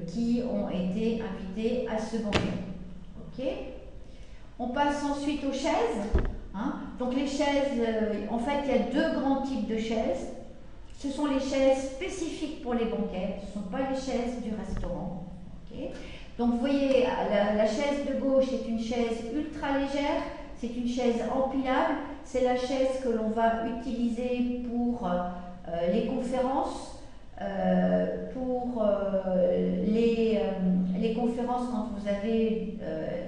qui ont été invitées à ce banquet. Okay. On passe ensuite aux chaises. Hein. Donc les chaises, en fait, il y a deux grands types de chaises. Ce sont les chaises spécifiques pour les banquets, ce ne sont pas les chaises du restaurant. Okay. Donc vous voyez, la chaise de gauche est une chaise ultra légère, c'est une chaise empilable, c'est la chaise que l'on va utiliser pour les conférences, pour les conférences quand vous avez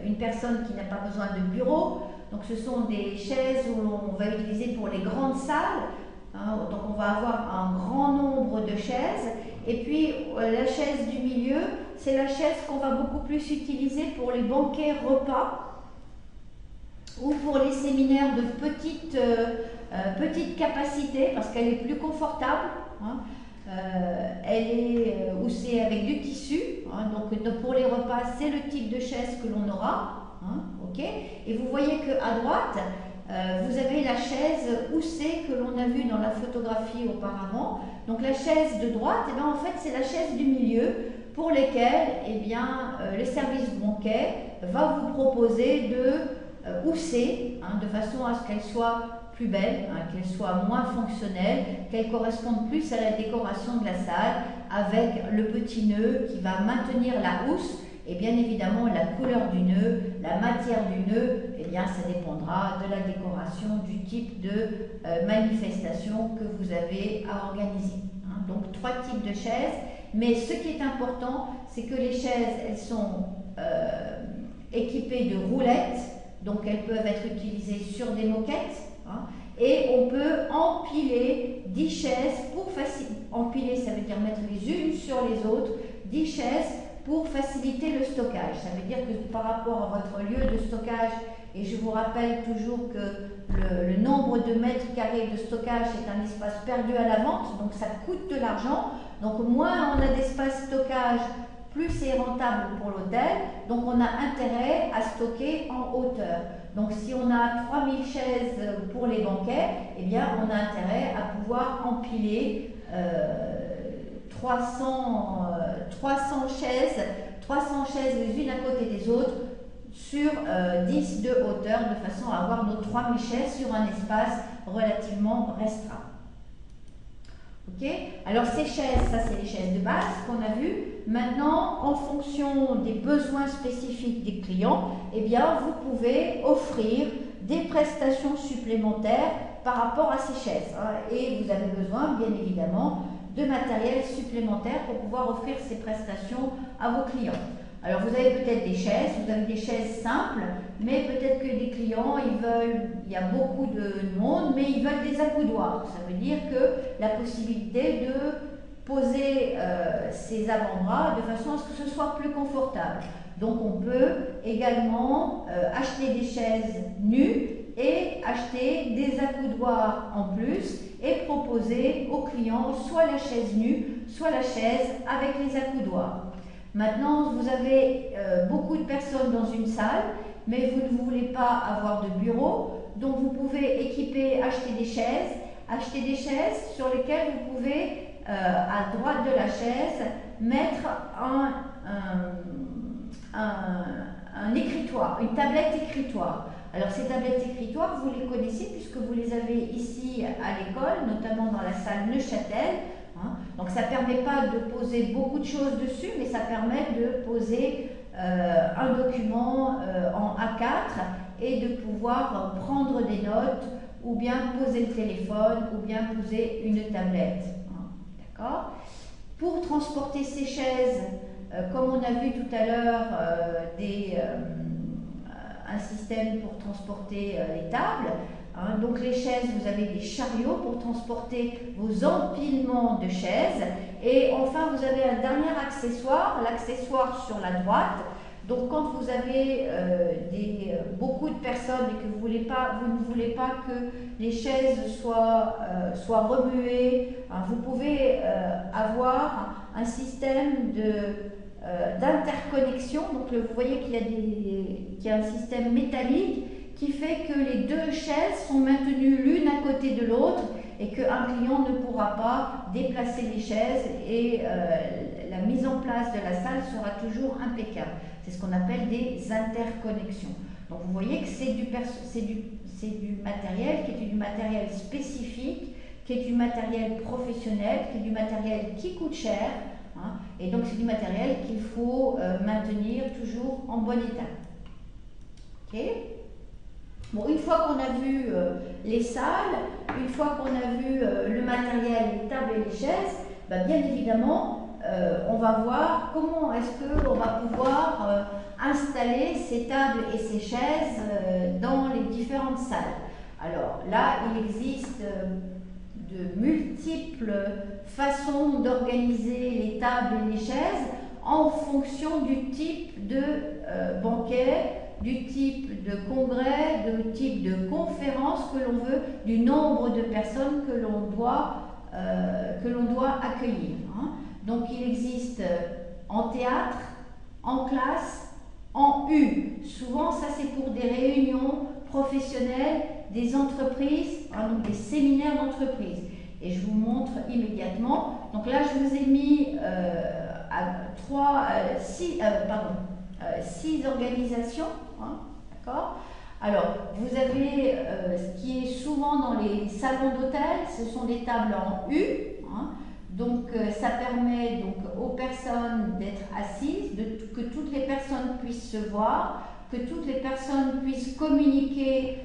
une personne qui n'a pas besoin de bureau. Donc ce sont des chaises où l'on va utiliser pour les grandes salles. Hein, donc on va avoir un grand nombre de chaises. Et puis la chaise du milieu, c'est la chaise qu'on va beaucoup plus utiliser pour les banquets repas ou pour les séminaires de petite capacité, parce qu'elle est plus confortable. Hein. Elle est houssée avec du tissu. Hein, donc pour les repas, c'est le type de chaise que l'on aura. Hein, okay. Et vous voyez qu'à droite, vous avez la chaise houssée que l'on a vue dans la photographie auparavant. Donc la chaise de droite, eh bien, en fait, c'est la chaise du milieu pour lesquelles eh bien, le service banquet va vous proposer de housser, hein, de façon à ce qu'elle soit plus belle, hein, qu'elle soit moins fonctionnelle, qu'elle corresponde plus à la décoration de la salle, avec le petit nœud qui va maintenir la housse. Et bien évidemment, la couleur du nœud, la matière du nœud, eh bien, ça dépendra de la décoration, du type de manifestation que vous avez à organiser. Hein. Donc, trois types de chaises. Mais ce qui est important, c'est que les chaises, elles sont équipées de roulettes. Donc, elles peuvent être utilisées sur des moquettes. Hein. Et on peut empiler 10 chaises pour faciliter. Empiler, ça veut dire mettre les unes sur les autres, 10 chaises pour faciliter le stockage. Ça veut dire que par rapport à votre lieu de stockage, et je vous rappelle toujours que le nombre de mètres carrés de stockage est un espace perdu à la vente, donc ça coûte de l'argent. Donc moins on a d'espace stockage, plus c'est rentable pour l'hôtel. Donc on a intérêt à stocker en hauteur. Donc si on a 3000 chaises pour les banquets, eh bien on a intérêt à pouvoir empiler 300 chaises les unes à côté des autres sur 10 de hauteur, de façon à avoir nos 3000 chaises sur un espace relativement restreint. Okay. Alors ces chaises, ça c'est les chaises de base qu'on a vues. Maintenant, en fonction des besoins spécifiques des clients, eh bien, vous pouvez offrir des prestations supplémentaires par rapport à ces chaises. Hein. Et vous avez besoin, bien évidemment, de matériel supplémentaire pour pouvoir offrir ces prestations à vos clients. Alors vous avez peut-être des chaises, vous avez des chaises simples, mais peut-être que des clients, il y a beaucoup de monde, mais ils veulent des accoudoirs. Ça veut dire que la possibilité de poser ses avant-bras de façon à ce que ce soit plus confortable. Donc on peut également acheter des chaises nues et acheter des accoudoirs en plus et proposer aux clients soit la chaise nue, soit la chaise avec les accoudoirs. Maintenant, vous avez beaucoup de personnes dans une salle, mais vous ne voulez pas avoir de bureau, donc vous pouvez acheter des chaises sur lesquelles vous pouvez, à droite de la chaise, mettre un écritoire, une tablette écritoire. Alors ces tablettes écritoires, vous les connaissez puisque vous les avez ici à l'école, notamment dans la salle Neuchâtel. Donc ça ne permet pas de poser beaucoup de choses dessus, mais ça permet de poser un document en A4 et de pouvoir prendre des notes ou bien poser le téléphone ou bien poser une tablette. D'accord ? Pour transporter ces chaises, comme on a vu tout à l'heure, un système pour transporter les tables. Donc les chaises, vous avez des chariots pour transporter vos empilements de chaises. Et enfin, vous avez un dernier accessoire, l'accessoir sur la droite. Donc quand vous avez beaucoup de personnes et que vous ne voulez pas que les chaises soient remuées, vous pouvez avoir un système d'interconnexion. Donc vous voyez qu'il y a un système métallique qui fait que les deux chaises sont maintenues l'une à côté de l'autre et qu'un client ne pourra pas déplacer les chaises et la mise en place de la salle sera toujours impeccable. C'est ce qu'on appelle des interconnexions. Donc vous voyez que c'est du matériel qui est du matériel spécifique, qui est du matériel professionnel, qui est du matériel qui coûte cher. Et donc c'est du matériel qu'il faut maintenir toujours en bon état. Ok ? Bon, une fois qu'on a vu les salles, une fois qu'on a vu le matériel, les tables et les chaises, bien évidemment, on va voir comment est-ce qu'on va pouvoir installer ces tables et ces chaises dans les différentes salles. Alors là, il existe de multiples façons d'organiser les tables et les chaises en fonction du type de banquet, du type de congrès, du type de conférence que l'on veut, du nombre de personnes que l'on doit accueillir. Donc il existe en théâtre, en classe, en U. Souvent ça c'est pour des réunions professionnelles, des entreprises, donc des séminaires d'entreprise. Et je vous montre immédiatement. Donc là je vous ai mis 6 organisations. D'accord ? Alors, vous avez ce qui est souvent dans les salons d'hôtel, ce sont des tables en U. Donc, ça permet donc, aux personnes d'être assises, que toutes les personnes puissent se voir, que toutes les personnes puissent communiquer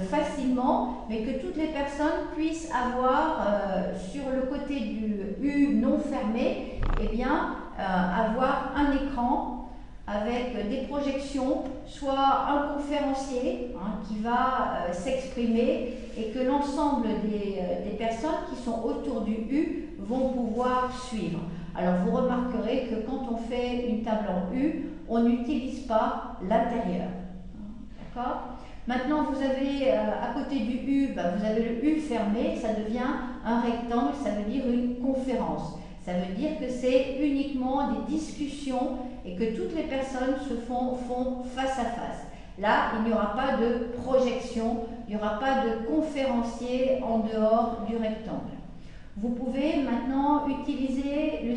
facilement, mais que toutes les personnes puissent avoir sur le côté du U non fermé, avoir un écran avec des projections, soit un conférencier qui va s'exprimer et que l'ensemble des personnes qui sont autour du U vont pouvoir suivre. Alors vous remarquerez que quand on fait une table en U, on n'utilise pas l'intérieur. D'accord ? Maintenant vous avez à côté du U, vous avez le U fermé, ça devient un rectangle, ça veut dire une conférence. Ça veut dire que c'est uniquement des discussions et que toutes les personnes se font face à face. Là, il n'y aura pas de projection, il n'y aura pas de conférencier en dehors du rectangle. Vous pouvez maintenant utiliser le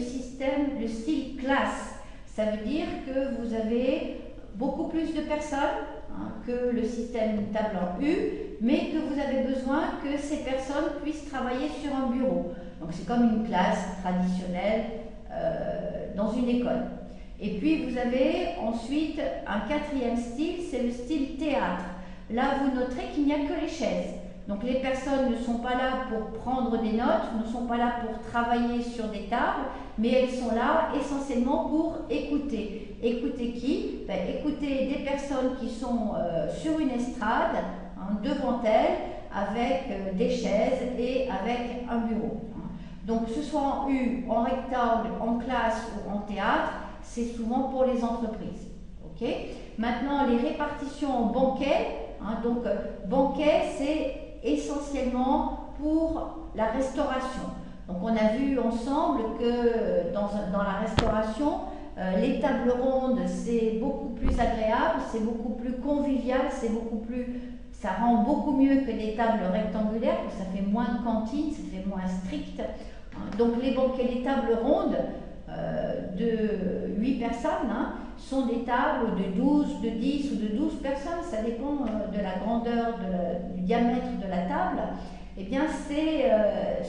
style classe. Ça veut dire que vous avez beaucoup plus de personnes que le système table en U, mais que vous avez besoin que ces personnes puissent travailler sur un bureau. Donc c'est comme une classe traditionnelle dans une école. Et puis vous avez ensuite un quatrième style, c'est le style théâtre. Là vous noterez qu'il n'y a que les chaises. Donc les personnes ne sont pas là pour prendre des notes, ne sont pas là pour travailler sur des tables, mais elles sont là essentiellement pour écouter. Écouter qui? Écouter des personnes qui sont sur une estrade, hein, devant elles, avec des chaises et avec un bureau. Donc que ce soit en U, en rectangle, en classe ou en théâtre, c'est souvent pour les entreprises. Okay. Maintenant, les répartitions en banquet, hein, donc banquet, c'est essentiellement pour la restauration. Donc on a vu ensemble que dans la restauration, les tables rondes, c'est beaucoup plus agréable, c'est beaucoup plus convivial, ça rend beaucoup mieux que les tables rectangulaires, ça fait moins de cantine, ça fait moins strict. Donc les banquets, les tables rondes de 8 personnes, hein, sont des tables de 12, de 10 ou de 12 personnes, ça dépend de la grandeur, du diamètre de la table. Eh bien,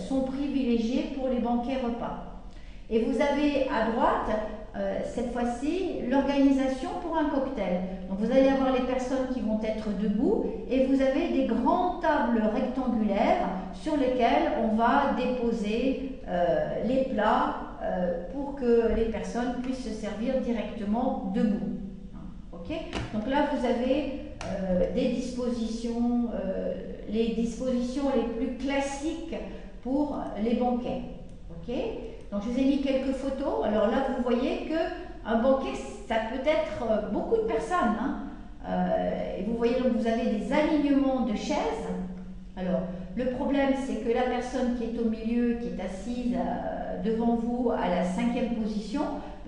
sont privilégiés pour les banquets repas. Et vous avez à droite, cette fois-ci, l'organisation pour un cocktail. Donc vous allez avoir les personnes qui vont être debout et vous avez des grandes tables rectangulaires sur lesquelles on va déposer les plats pour que les personnes puissent se servir directement debout. Okay. Donc là, vous avez des dispositions, les dispositions les plus classiques pour les banquets. Okay. Donc je vous ai mis quelques photos. Alors là, vous voyez qu'un banquet, ça peut être beaucoup de personnes. Hein. Et vous voyez, donc vous avez des alignements de chaises. Alors, le problème, c'est que la personne qui est au milieu, qui est assise devant vous à la 5e position,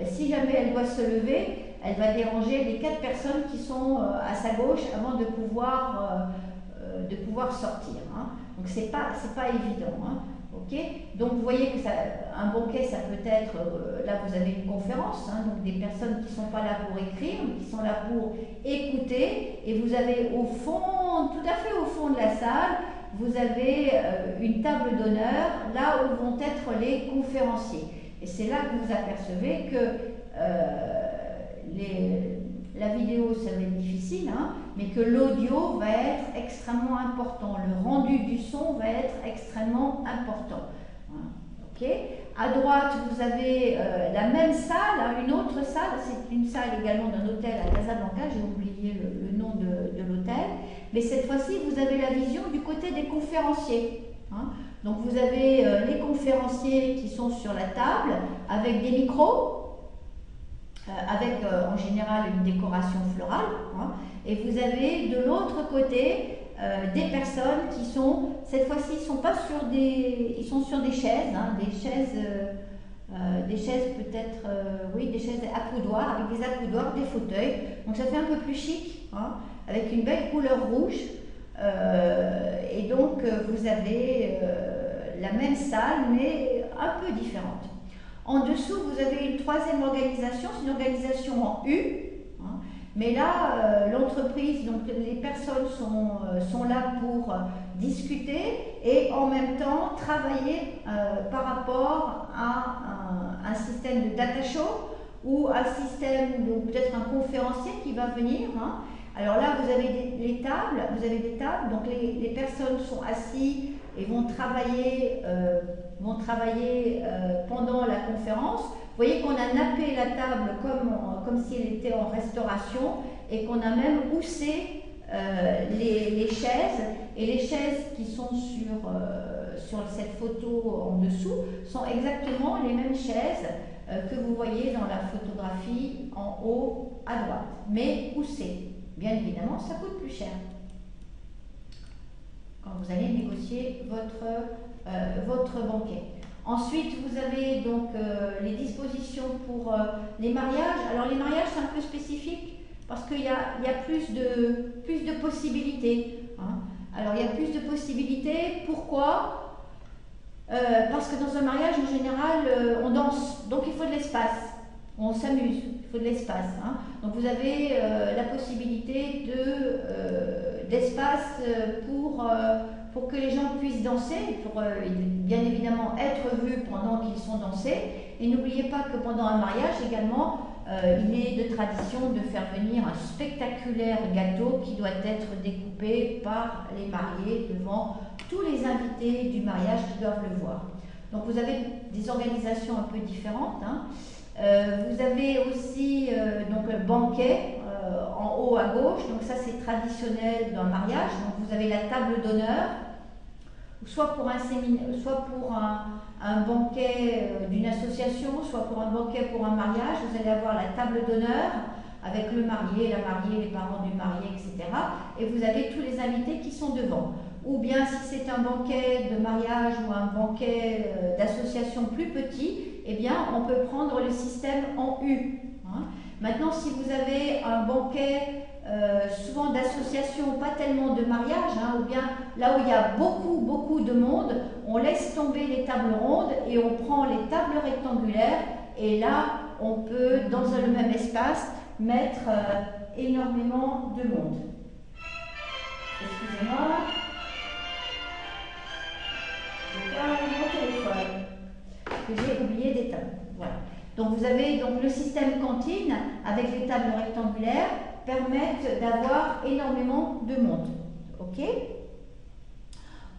si jamais elle doit se lever, elle va déranger les 4 personnes qui sont à sa gauche avant de pouvoir sortir. Hein. Donc, c'est pas évident. Hein. Okay. Donc vous voyez que un banquet, ça peut être, là vous avez une conférence, hein, donc des personnes qui ne sont pas là pour écrire, mais qui sont là pour écouter, et vous avez au fond, tout à fait au fond de la salle, vous avez une table d'honneur, là où vont être les conférenciers. Et c'est là que vous apercevez que la vidéo, ça va être difficile, hein, mais que l'audio va être extrêmement important. Le rendu du son va être extrêmement important. Okay. À droite, vous avez la même salle, hein, une autre salle, c'est une salle également d'un hôtel à Casablanca, j'ai oublié le nom de l'hôtel, mais cette fois-ci, vous avez la vision du côté des conférenciers. Hein. Donc vous avez les conférenciers qui sont sur la table avec des micros, avec en général une décoration florale, hein, et vous avez de l'autre côté des personnes qui sont, cette fois-ci, ils sont sur des chaises, hein, des chaises peut-être, oui, des chaises accoudoirs, avec des accoudoirs, des fauteuils, donc ça fait un peu plus chic, hein, avec une belle couleur rouge, et donc vous avez la même salle, mais un peu différente. En dessous, vous avez une 3e organisation, c'est une organisation en U, hein, mais là, l'entreprise, donc les personnes sont là pour discuter et en même temps travailler par rapport à un système de data show ou un système, donc peut-être un conférencier qui va venir. Hein. Alors là, vous avez des tables, donc les personnes sont assises et vont travailler pendant la conférence. Vous voyez qu'on a nappé la table comme si elle était en restauration et qu'on a même houssé les chaises. Et les chaises qui sont sur cette photo en dessous sont exactement les mêmes chaises que vous voyez dans la photographie en haut à droite, mais houssées. Bien évidemment, ça coûte plus cher quand vous allez négocier votre banquet. Ensuite, vous avez donc les dispositions pour les mariages. Alors les mariages, c'est un peu spécifique parce qu'il y a plus de possibilités. Hein. Alors il y a plus de possibilités. Pourquoi? Parce que dans un mariage, en général, on danse, donc il faut de l'espace. On s'amuse, il faut de l'espace. Hein. Donc vous avez la possibilité d'espace pour que les gens puissent danser, pour bien évidemment être vus pendant qu'ils sont dansés. Et n'oubliez pas que pendant un mariage également, il est de tradition de faire venir un spectaculaire gâteau qui doit être découpé par les mariés devant tous les invités du mariage qui doivent le voir. Donc vous avez des organisations un peu différentes, hein. Vous avez aussi donc le banquet en haut à gauche, donc ça c'est traditionnel dans le mariage. Donc vous avez la table d'honneur, soit pour un séminaire, soit pour un banquet d'une association, soit pour un banquet pour un mariage. Vous allez avoir la table d'honneur avec le marié, la mariée, les parents du marié, etc. Et vous avez tous les invités qui sont devant. Ou bien si c'est un banquet de mariage ou un banquet d'association plus petit, eh bien on peut prendre le système en U, hein. Maintenant, si vous avez un banquet souvent d'association, pas tellement de mariage, hein, ou bien là où il y a beaucoup de monde, on laisse tomber les tables rondes et on prend les tables rectangulaires, et là on peut dans le même espace mettre énormément de monde. Excusez-moi, j'ai mon téléphone que j'ai oublié d'éteindre. Voilà. Donc vous avez donc le système cantine avec les tables rectangulaires permettent d'avoir énormément de monde. Ok.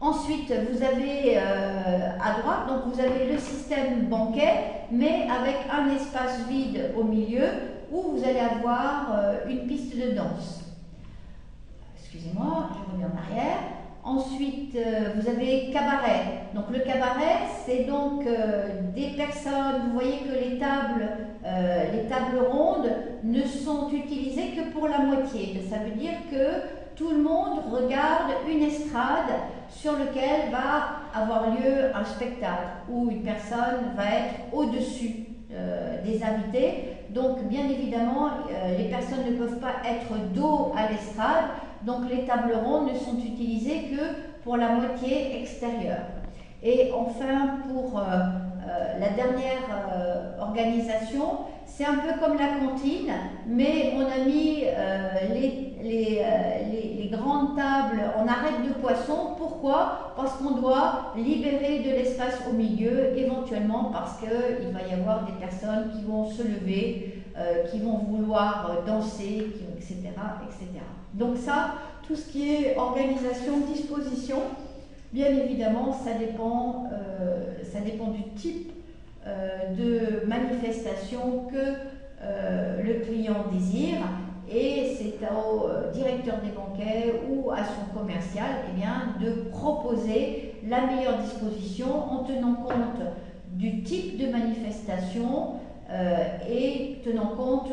Ensuite, vous avez à droite, donc vous avez le système banquet, mais avec un espace vide au milieu où vous allez avoir une piste de danse. Excusez-moi, je reviens en arrière. Ensuite, vous avez cabaret. Donc le cabaret, c'est donc des personnes, vous voyez que les tables rondes ne sont utilisées que pour la moitié. Ça veut dire que tout le monde regarde une estrade sur laquelle va avoir lieu un spectacle où une personne va être au-dessus des invités. Donc bien évidemment, les personnes ne peuvent pas être dos à l'estrade. Donc les tables rondes ne sont utilisées que pour la moitié extérieure. Et enfin, pour la dernière organisation, c'est un peu comme la cantine, mais on a mis les grandes tables en arête de poisson. Pourquoi? Parce qu'on doit libérer de l'espace au milieu, éventuellement parce qu'il va y avoir des personnes qui vont se lever, qui vont vouloir danser, etc., etc. Donc ça, tout ce qui est organisation, disposition, bien évidemment, ça dépend du type de manifestation que le client désire, et c'est au directeur des banquets ou à son commercial de proposer la meilleure disposition en tenant compte du type de manifestation et tenant compte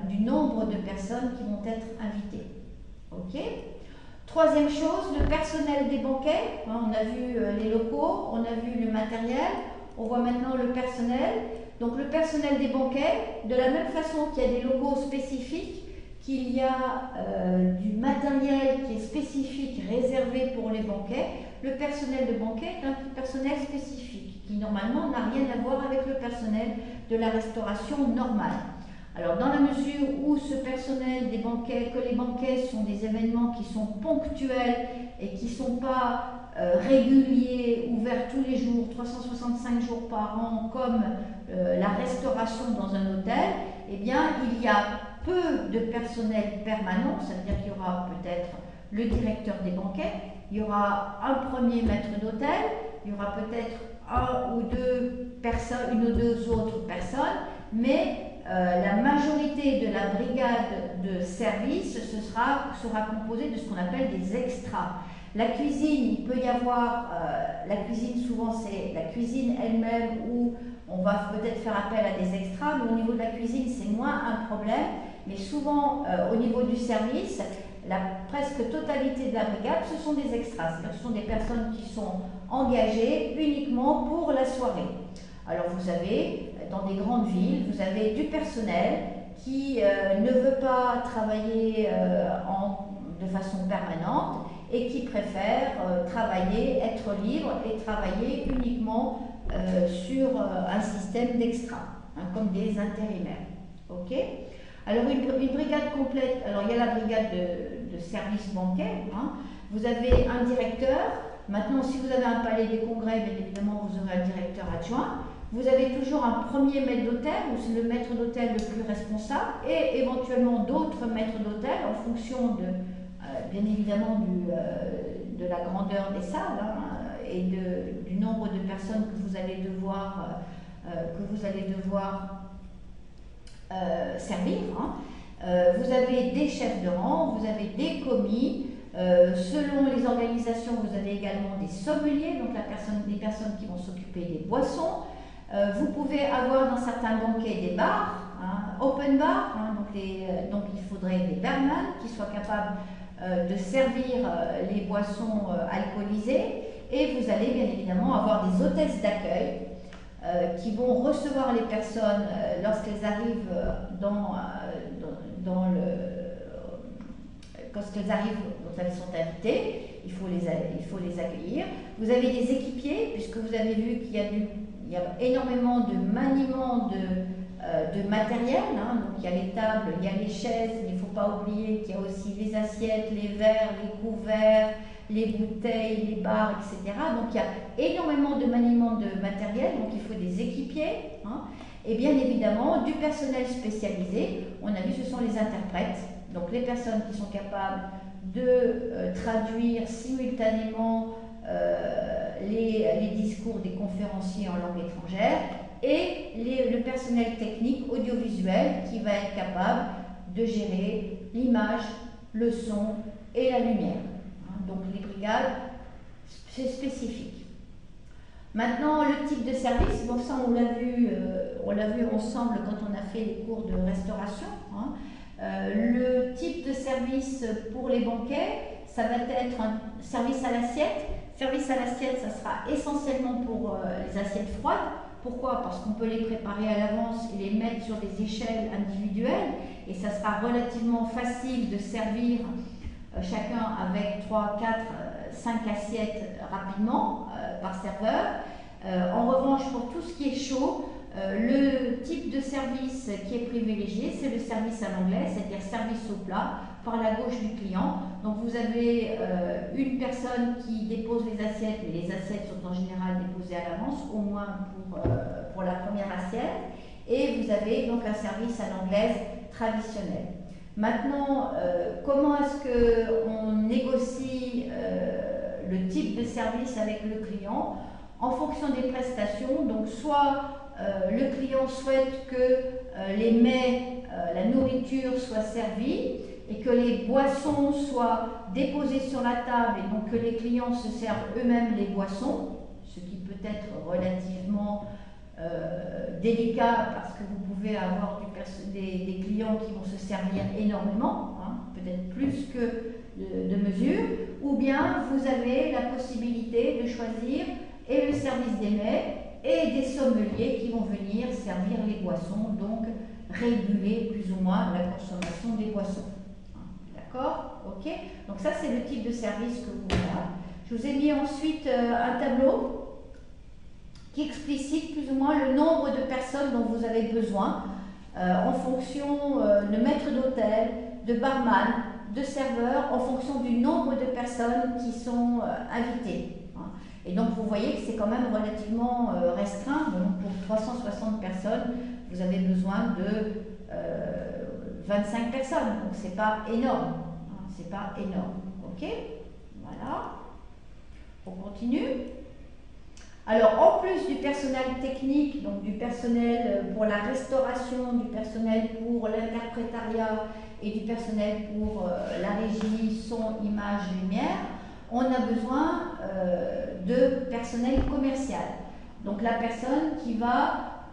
du nombre de personnes qui vont être invitées. Ok. Troisième chose, le personnel des banquets. On a vu les locaux, on a vu le matériel, on voit maintenant le personnel. Donc le personnel des banquets, de la même façon qu'il y a des locaux spécifiques, qu'il y a du matériel qui est spécifique, réservé pour les banquets, le personnel de banquet est un personnel spécifique, qui normalement n'a rien à voir avec le personnel de la restauration normale. Alors dans la mesure où ce personnel des banquets, que les banquets sont des événements qui sont ponctuels et qui ne sont pas réguliers, ouverts tous les jours, 365 jours par an, comme la restauration dans un hôtel, eh bien il y a peu de personnel permanent, c'est-à-dire qu'il y aura peut-être le directeur des banquets, il y aura un premier maître d'hôtel, il y aura peut-être une ou deux autres personnes, mais la majorité de la brigade de service sera composée de ce qu'on appelle des extras. La cuisine, il peut y avoir, la cuisine souvent c'est la cuisine elle-même où on va peut-être faire appel à des extras, mais au niveau de la cuisine c'est moins un problème, mais souvent au niveau du service, la presque totalité de la brigade ce sont des extras, c'est-à-dire ce sont des personnes qui sont engagées uniquement pour la soirée. Alors vous avez, dans des grandes villes, vous avez du personnel qui ne veut pas travailler de façon permanente et qui préfère travailler, être libre et travailler uniquement sur un système d'extra, hein, comme des intérimaires. Ok. Alors une brigade complète, alors il y a la brigade de service bancaire, hein. Vous avez un directeur. Maintenant, si vous avez un palais des congrès, bien évidemment, vous aurez un directeur adjoint. Vous avez toujours un premier maître d'hôtel, ou c'est le maître d'hôtel le plus responsable, et éventuellement d'autres maîtres d'hôtel en fonction de, bien évidemment, de la grandeur des salles, hein, et du nombre de personnes que vous allez devoir, servir. Hein. Vous avez des chefs de rang, vous avez des commis. Selon les organisations, vous avez également des sommeliers, donc les personnes qui vont s'occuper des boissons. Vous pouvez avoir dans certains banquets des bars, hein, open bar, hein, donc il faudrait des barman qui soient capables de servir les boissons alcoolisées. Et vous allez bien évidemment avoir des hôtesses d'accueil qui vont recevoir les personnes lorsqu'elles arrivent lorsqu'elles arrivent, donc elles sont invitées, il faut les accueillir. Vous avez des équipiers, puisque vous avez vu qu'il y a énormément de maniement de matériel, hein. Donc il y a les tables, il y a les chaises, mais il ne faut pas oublier qu'il y a aussi les assiettes, les verres, les couverts, les bouteilles, les barres, etc. Donc il y a énormément de maniement de matériel, donc il faut des équipiers, hein. Et bien évidemment du personnel spécialisé. On a vu, ce sont les interprètes, donc les personnes qui sont capables de traduire simultanément les discours des conférenciers en langue étrangère, et le personnel technique audiovisuel qui va être capable de gérer l'image, le son et la lumière. Donc les brigades, c'est spécifique. Maintenant, le type de service, bon ça on l'a vu ensemble quand on a fait les cours de restauration. Hein. Le type de service pour les banquets, ça va être un service à l'assiette. Service à l'assiette, ça sera essentiellement pour les assiettes froides. Pourquoi? Parce qu'on peut les préparer à l'avance et les mettre sur des échelles individuelles, et ça sera relativement facile de servir chacun avec 3, 4, 5 assiettes rapidement par serveur. En revanche, pour tout ce qui est chaud, le type de service qui est privilégié, c'est le service à l'anglaise, c'est-à-dire service au plat par la gauche du client. Donc vous avez une personne qui dépose les assiettes, mais les assiettes sont en général déposées à l'avance, au moins pour la première assiette, et vous avez donc un service à l'anglaise traditionnel. Maintenant, comment est-ce qu'on négocie le type de service avec le client? En fonction des prestations, donc soit le client souhaite que les mets, la nourriture soit servie et que les boissons soient déposées sur la table, et donc que les clients se servent eux-mêmes les boissons, ce qui peut être relativement délicat parce que vous pouvez avoir des clients qui vont se servir énormément, hein, peut-être plus que de mesure, ou bien vous avez la possibilité de choisir et le service des mets et des sommeliers qui vont venir servir les boissons, donc réguler plus ou moins la consommation des boissons. D'accord? Ok? Donc ça, c'est le type de service que vous avez. Je vous ai mis ensuite un tableau qui explicite plus ou moins le nombre de personnes dont vous avez besoin en fonction de maître d'hôtel, de barman, de serveur, en fonction du nombre de personnes qui sont invitées. Et donc vous voyez que c'est quand même relativement restreint. Donc pour 360 personnes, vous avez besoin de 25 personnes. Donc c'est pas énorme. Hein, c'est pas énorme. Ok? Voilà. On continue. Alors en plus du personnel technique, donc du personnel pour la restauration, du personnel pour l'interprétariat et du personnel pour la régie, son, image, lumière, on a besoin de personnel commercial. Donc la personne qui va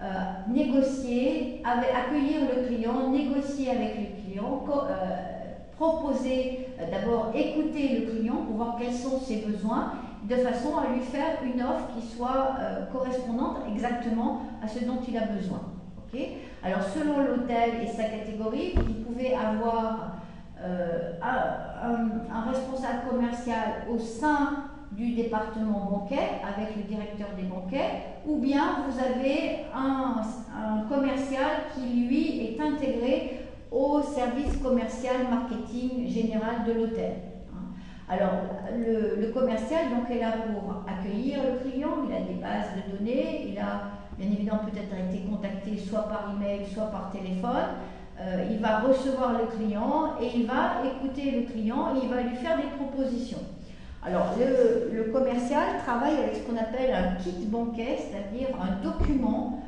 négocier, accueillir le client, négocier avec le client, proposer, d'abord écouter le client pour voir quels sont ses besoins, de façon à lui faire une offre qui soit correspondante exactement à ce dont il a besoin. Okay? Alors selon l'hôtel et sa catégorie, vous pouvez avoir un responsable commercial au sein du département banquet avec le directeur des banquets, ou bien vous avez un commercial qui lui est intégré au service commercial marketing général de l'hôtel. Alors le commercial donc est là pour accueillir le client, il a des bases de données, il a bien évidemment peut-être été contacté soit par email, soit par téléphone. Il va recevoir le client et il va écouter le client et il va lui faire des propositions. Alors, le commercial travaille avec ce qu'on appelle un kit banquet, c'est-à-dire un document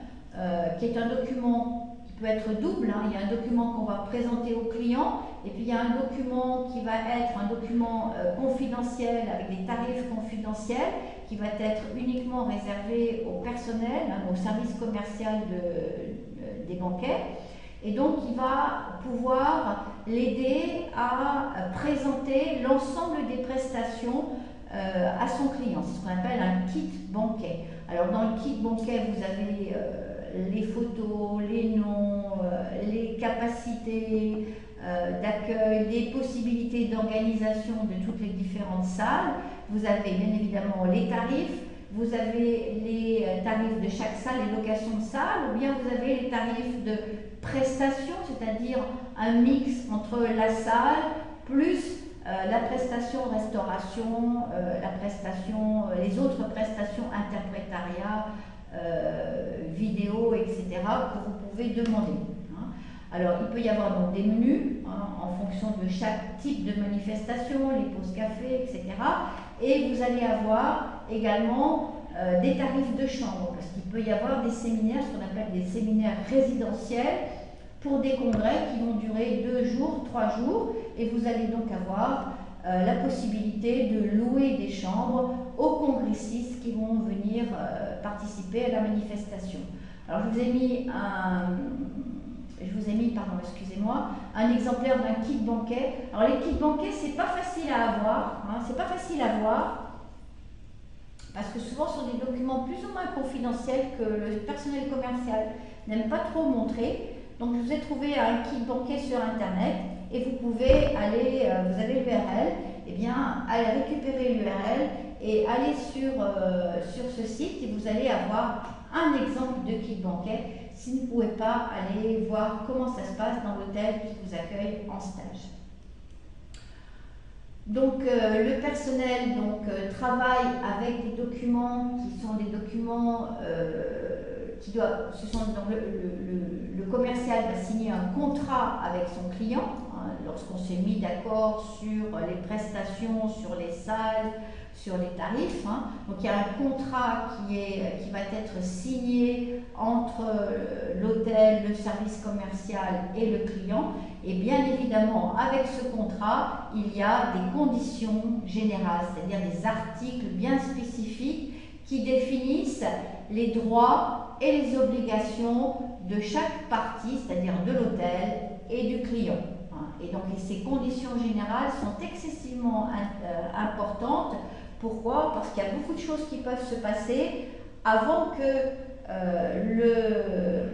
qui est un document qui peut être double. Il y a un document qu'on va présenter au client et puis il y a un document qui va être un document confidentiel avec des tarifs confidentiels qui va être uniquement réservé au personnel, au service commercial des banquets. Et donc, il va pouvoir l'aider à présenter l'ensemble des prestations à son client. C'est ce qu'on appelle un kit banquet. Alors, dans le kit banquet, vous avez les photos, les noms, les capacités d'accueil, les possibilités d'organisation de toutes les différentes salles. Vous avez bien évidemment les tarifs. Vous avez les tarifs de chaque salle, les locations de salles, ou bien vous avez les tarifs de prestation, c'est-à-dire un mix entre la salle plus la prestation restauration, les autres prestations interprétariat, vidéo, etc. que vous pouvez demander. Alors, il peut y avoir donc des menus en fonction de chaque type de manifestation, les pauses café, etc. Et vous allez avoir également des tarifs de chambre, parce qu'il peut y avoir des séminaires, ce qu'on appelle des séminaires résidentiels, pour des congrès qui vont durer 2 jours, 3 jours, et vous allez donc avoir la possibilité de louer des chambres aux congressistes qui vont venir participer à la manifestation. Alors, je vous ai mis un exemplaire d'un kit banquet. Alors les kits banquets, c'est pas facile à avoir, parce que souvent ce sont des documents plus ou moins confidentiels que le personnel commercial n'aime pas trop montrer. Donc je vous ai trouvé un kit banquet sur internet et vous pouvez aller, vous avez l'URL, et bien aller récupérer l'URL et aller sur ce site et vous allez avoir un exemple de kit banquet si vous ne pouvez pas aller voir comment ça se passe dans l'hôtel qui vous accueille en stage. Donc le personnel travaille avec des documents qui sont des documents le commercial va signer un contrat avec son client lorsqu'on s'est mis d'accord sur les prestations, sur les salles, sur les tarifs. Donc il y a un contrat qui va être signé entre l'hôtel, le service commercial et le client. Et bien évidemment, avec ce contrat, il y a des conditions générales, c'est-à-dire des articles bien spécifiques qui définissent les droits et les obligations de chaque partie, c'est-à-dire de l'hôtel et du client. Et donc ces conditions générales sont excessivement importantes. Pourquoi? Parce qu'il y a beaucoup de choses qui peuvent se passer avant que le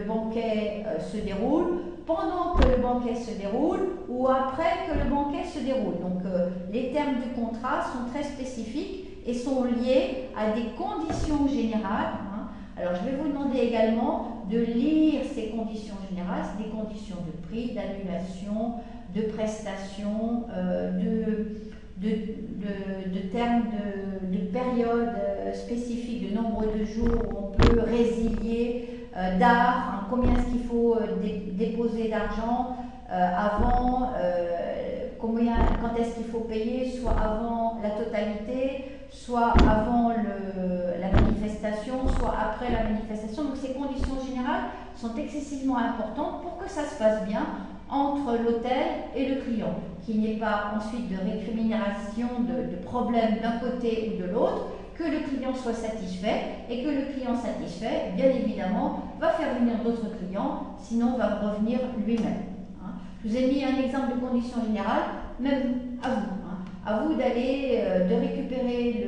banquet se déroule, pendant que le banquet se déroule ou après que le banquet se déroule. Donc les termes du contrat sont très spécifiques et sont liés à des conditions générales. Alors je vais vous demander également de lire ces conditions générales, c'est des conditions de prix, d'annulation, de prestation, de termes de période spécifique, de nombre de jours où on peut résilier, d'art, combien est-ce qu'il faut déposer d'argent avant, quand est-ce qu'il faut payer, soit avant la totalité, soit avant la manifestation, soit après la manifestation. Donc ces conditions générales sont excessivement importantes pour que ça se passe bien entre l'hôtel et le client, qu'il n'y ait pas ensuite de récrimination, de problèmes d'un côté ou de l'autre, que le client soit satisfait et que le client satisfait, bien évidemment, va faire venir d'autres clients, sinon va revenir lui-même. Je vous ai mis un exemple de conditions générales, même à vous. À vous d'aller, de récupérer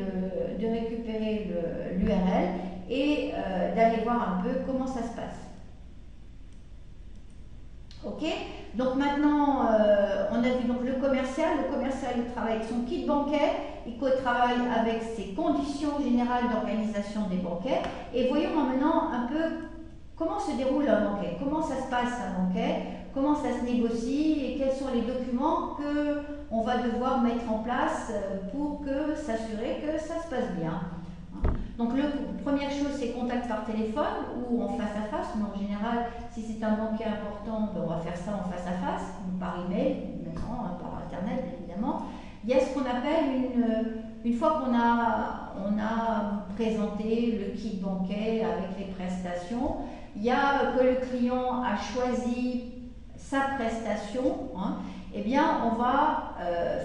l'URL et d'aller voir un peu comment ça se passe. Ok? Donc maintenant, on a vu donc le commercial il travaille avec son kit banquet, il travaille avec ses conditions générales d'organisation des banquets. Et voyons maintenant un peu comment se déroule un banquet, comment ça se passe un banquet, comment ça se négocie et quels sont les documents qu'on va devoir mettre en place pour s'assurer que ça se passe bien. Donc première chose, c'est contact par téléphone ou en face à face, mais en général, si c'est un banquier important, ben, on va faire ça en face à face, ou par email, maintenant, hein, par internet évidemment. Il y a ce qu'on appelle une fois qu'on a présenté le kit bancaire avec les prestations, il y a que le client a choisi sa prestation, hein, eh bien on va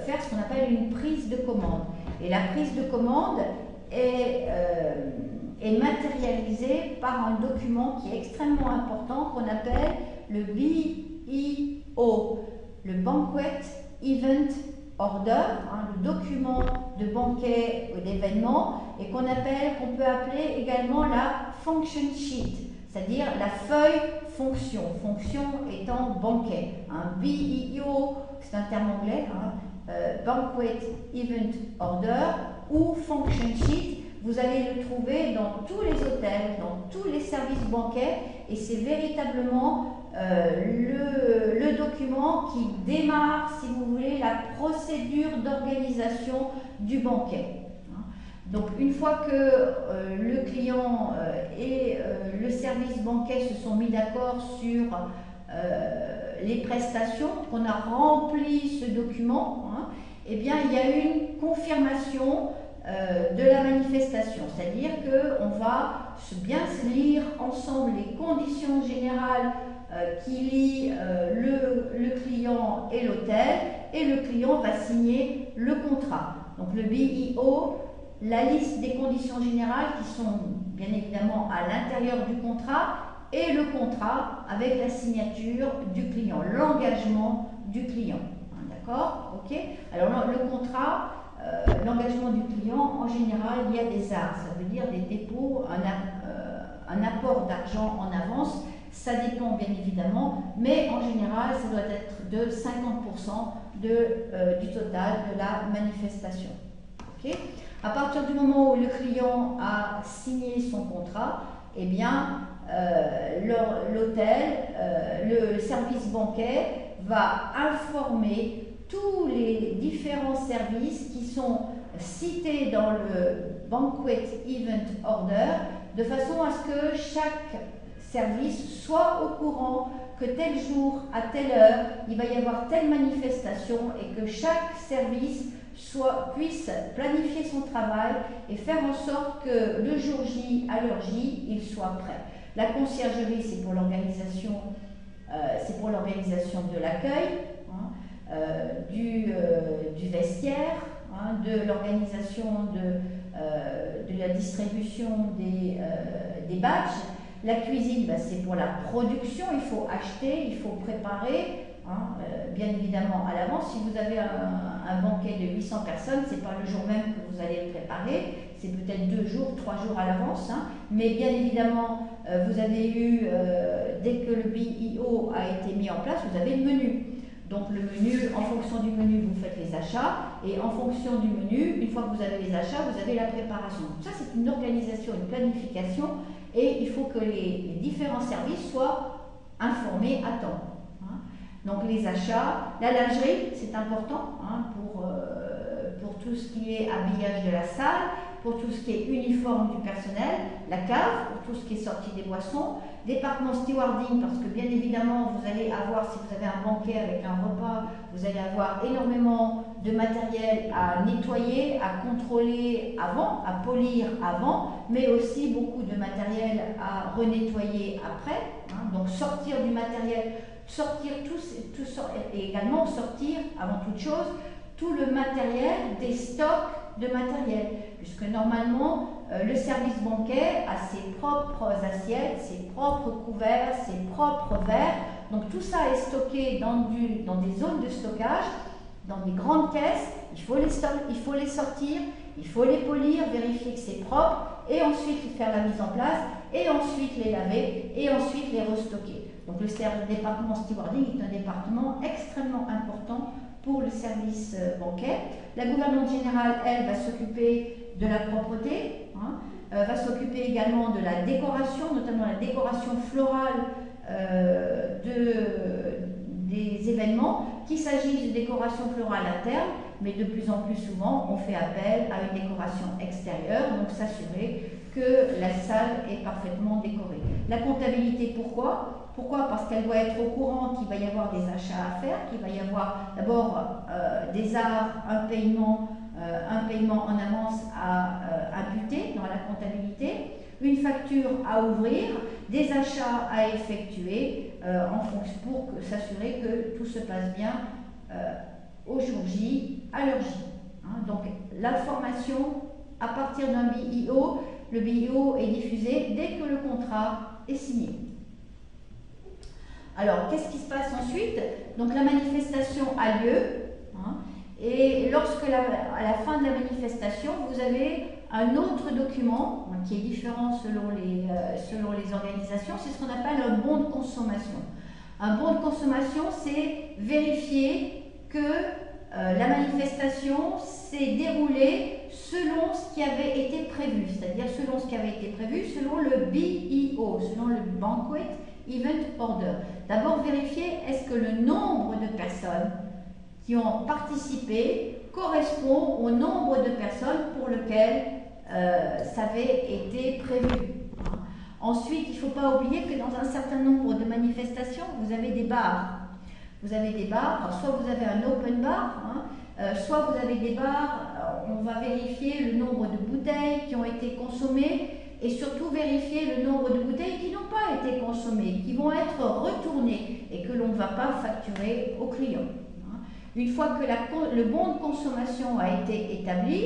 faire ce qu'on appelle une prise de commande. Et la prise de commande est matérialisée par un document qui est extrêmement important qu'on appelle le BEO, le Banquet Event Order, hein, le document de banquet ou d'événement, et qu'on peut appeler également la function sheet, c'est-à-dire la feuille fonction, fonction étant banquet. Hein, BEO, c'est un terme anglais, hein, Banquet Event Order ou function sheet. Vous allez le trouver dans tous les hôtels, dans tous les services bancaires, et c'est véritablement le document qui démarre, si vous voulez, la procédure d'organisation du banquet. Donc une fois que le client et le service bancaire se sont mis d'accord sur les prestations, qu'on a rempli ce document, hein, eh bien il y a une confirmation de la manifestation, c'est-à-dire qu'on va bien se lire ensemble les conditions générales qui lient le client et l'hôtel, et le client va signer le contrat. Donc le BEO, la liste des conditions générales qui sont bien évidemment à l'intérieur du contrat, et le contrat avec la signature du client, l'engagement du client. D'accord? Ok? Alors le contrat, l'engagement du client, en général, il y a des ARS, ça veut dire des dépôts, un apport d'argent en avance. Ça dépend bien évidemment, mais en général, ça doit être de 50% du total de la manifestation. Okay? À partir du moment où le client a signé son contrat, eh bien, l'hôtel, le service bancaire va informer tous les différents services qui sont cités dans le Banquet Event Order, de façon à ce que chaque service soit au courant que tel jour, à telle heure, il va y avoir telle manifestation, et que chaque service puisse planifier son travail et faire en sorte que le jour J, à l'heure J, il soit prêt. La conciergerie, c'est pour l'organisation de l'accueil, hein, du vestiaire, hein, de l'organisation de la distribution des badges. La cuisine, ben, c'est pour la production, il faut acheter, il faut préparer, hein, bien évidemment à l'avance. Si vous avez un banquet de 800 personnes, ce n'est pas le jour même que vous allez le préparer, c'est peut-être 2 jours, 3 jours à l'avance, hein, mais bien évidemment, vous avez eu, dès que le BEO a été mis en place, vous avez le menu. Donc le menu, en fonction du menu, vous faites les achats, et en fonction du menu, une fois que vous avez les achats, vous avez la préparation. Donc ça, c'est une organisation, une planification, et il faut que les différents services soient informés à temps. Hein. Donc les achats, la lingerie, c'est important, hein, pour tout ce qui est habillage de la salle, pour tout ce qui est uniforme du personnel, la cave, pour tout ce qui est sortie des boissons, département stewarding, parce que bien évidemment, vous allez avoir, si vous avez un banquet avec un repas, vous allez avoir énormément de matériel à nettoyer, à contrôler avant, à polir avant, mais aussi beaucoup de matériel à renettoyer après. Hein, donc sortir du matériel, sortir et également sortir, avant toute chose, tout le matériel des stocks de matériel, puisque normalement le service bancaire a ses propres assiettes, ses propres couverts, ses propres verres, donc tout ça est stocké dans des zones de stockage, dans des grandes caisses. Il faut les sortir, il faut les polir, vérifier que c'est propre, et ensuite faire la mise en place, et ensuite les laver, et ensuite les restocker. Donc le département stewarding est un département extrêmement important pour le service bancaire. La gouvernante générale, elle, va s'occuper de la propreté, hein, va s'occuper également de la décoration, notamment la décoration florale des événements, qu'il s'agisse de décoration florale interne, mais de plus en plus souvent, on fait appel à une décoration extérieure, donc s'assurer que la salle est parfaitement décorée. La comptabilité, pourquoi? Pourquoi? Parce qu'elle doit être au courant qu'il va y avoir des achats à faire, qu'il va y avoir d'abord des arts, un paiement en avance à imputer dans la comptabilité, une facture à ouvrir, des achats à effectuer en fonction pour s'assurer que tout se passe bien au jour J, à l'heure J. Hein, donc la formation à partir d'un BIO, le BIO est diffusé dès que le contrat est signé. Alors, qu'est-ce qui se passe ensuite? Donc la manifestation a lieu, hein, et lorsque à la fin de la manifestation, vous avez un autre document qui est différent selon les organisations, c'est ce qu'on appelle un bon de consommation. Un bon de consommation, c'est vérifier que la manifestation s'est déroulée selon ce qui avait été prévu, c'est-à-dire selon ce qui avait été prévu, selon le BEO, selon le Banquet Event Order. D'abord vérifier est-ce que le nombre de personnes qui ont participé correspond au nombre de personnes pour lequel ça avait été prévu. Ensuite, il ne faut pas oublier que dans un certain nombre de manifestations, vous avez des bars. Vous avez des bars, alors soit vous avez un open bar, hein, soit vous avez des bars, on va vérifier le nombre de bouteilles qui ont été consommées et surtout vérifier le nombre de bouteilles qui n'ont pas été consommées, qui vont être retournées et que l'on ne va pas facturer au client. Une fois que le bon de consommation a été établi,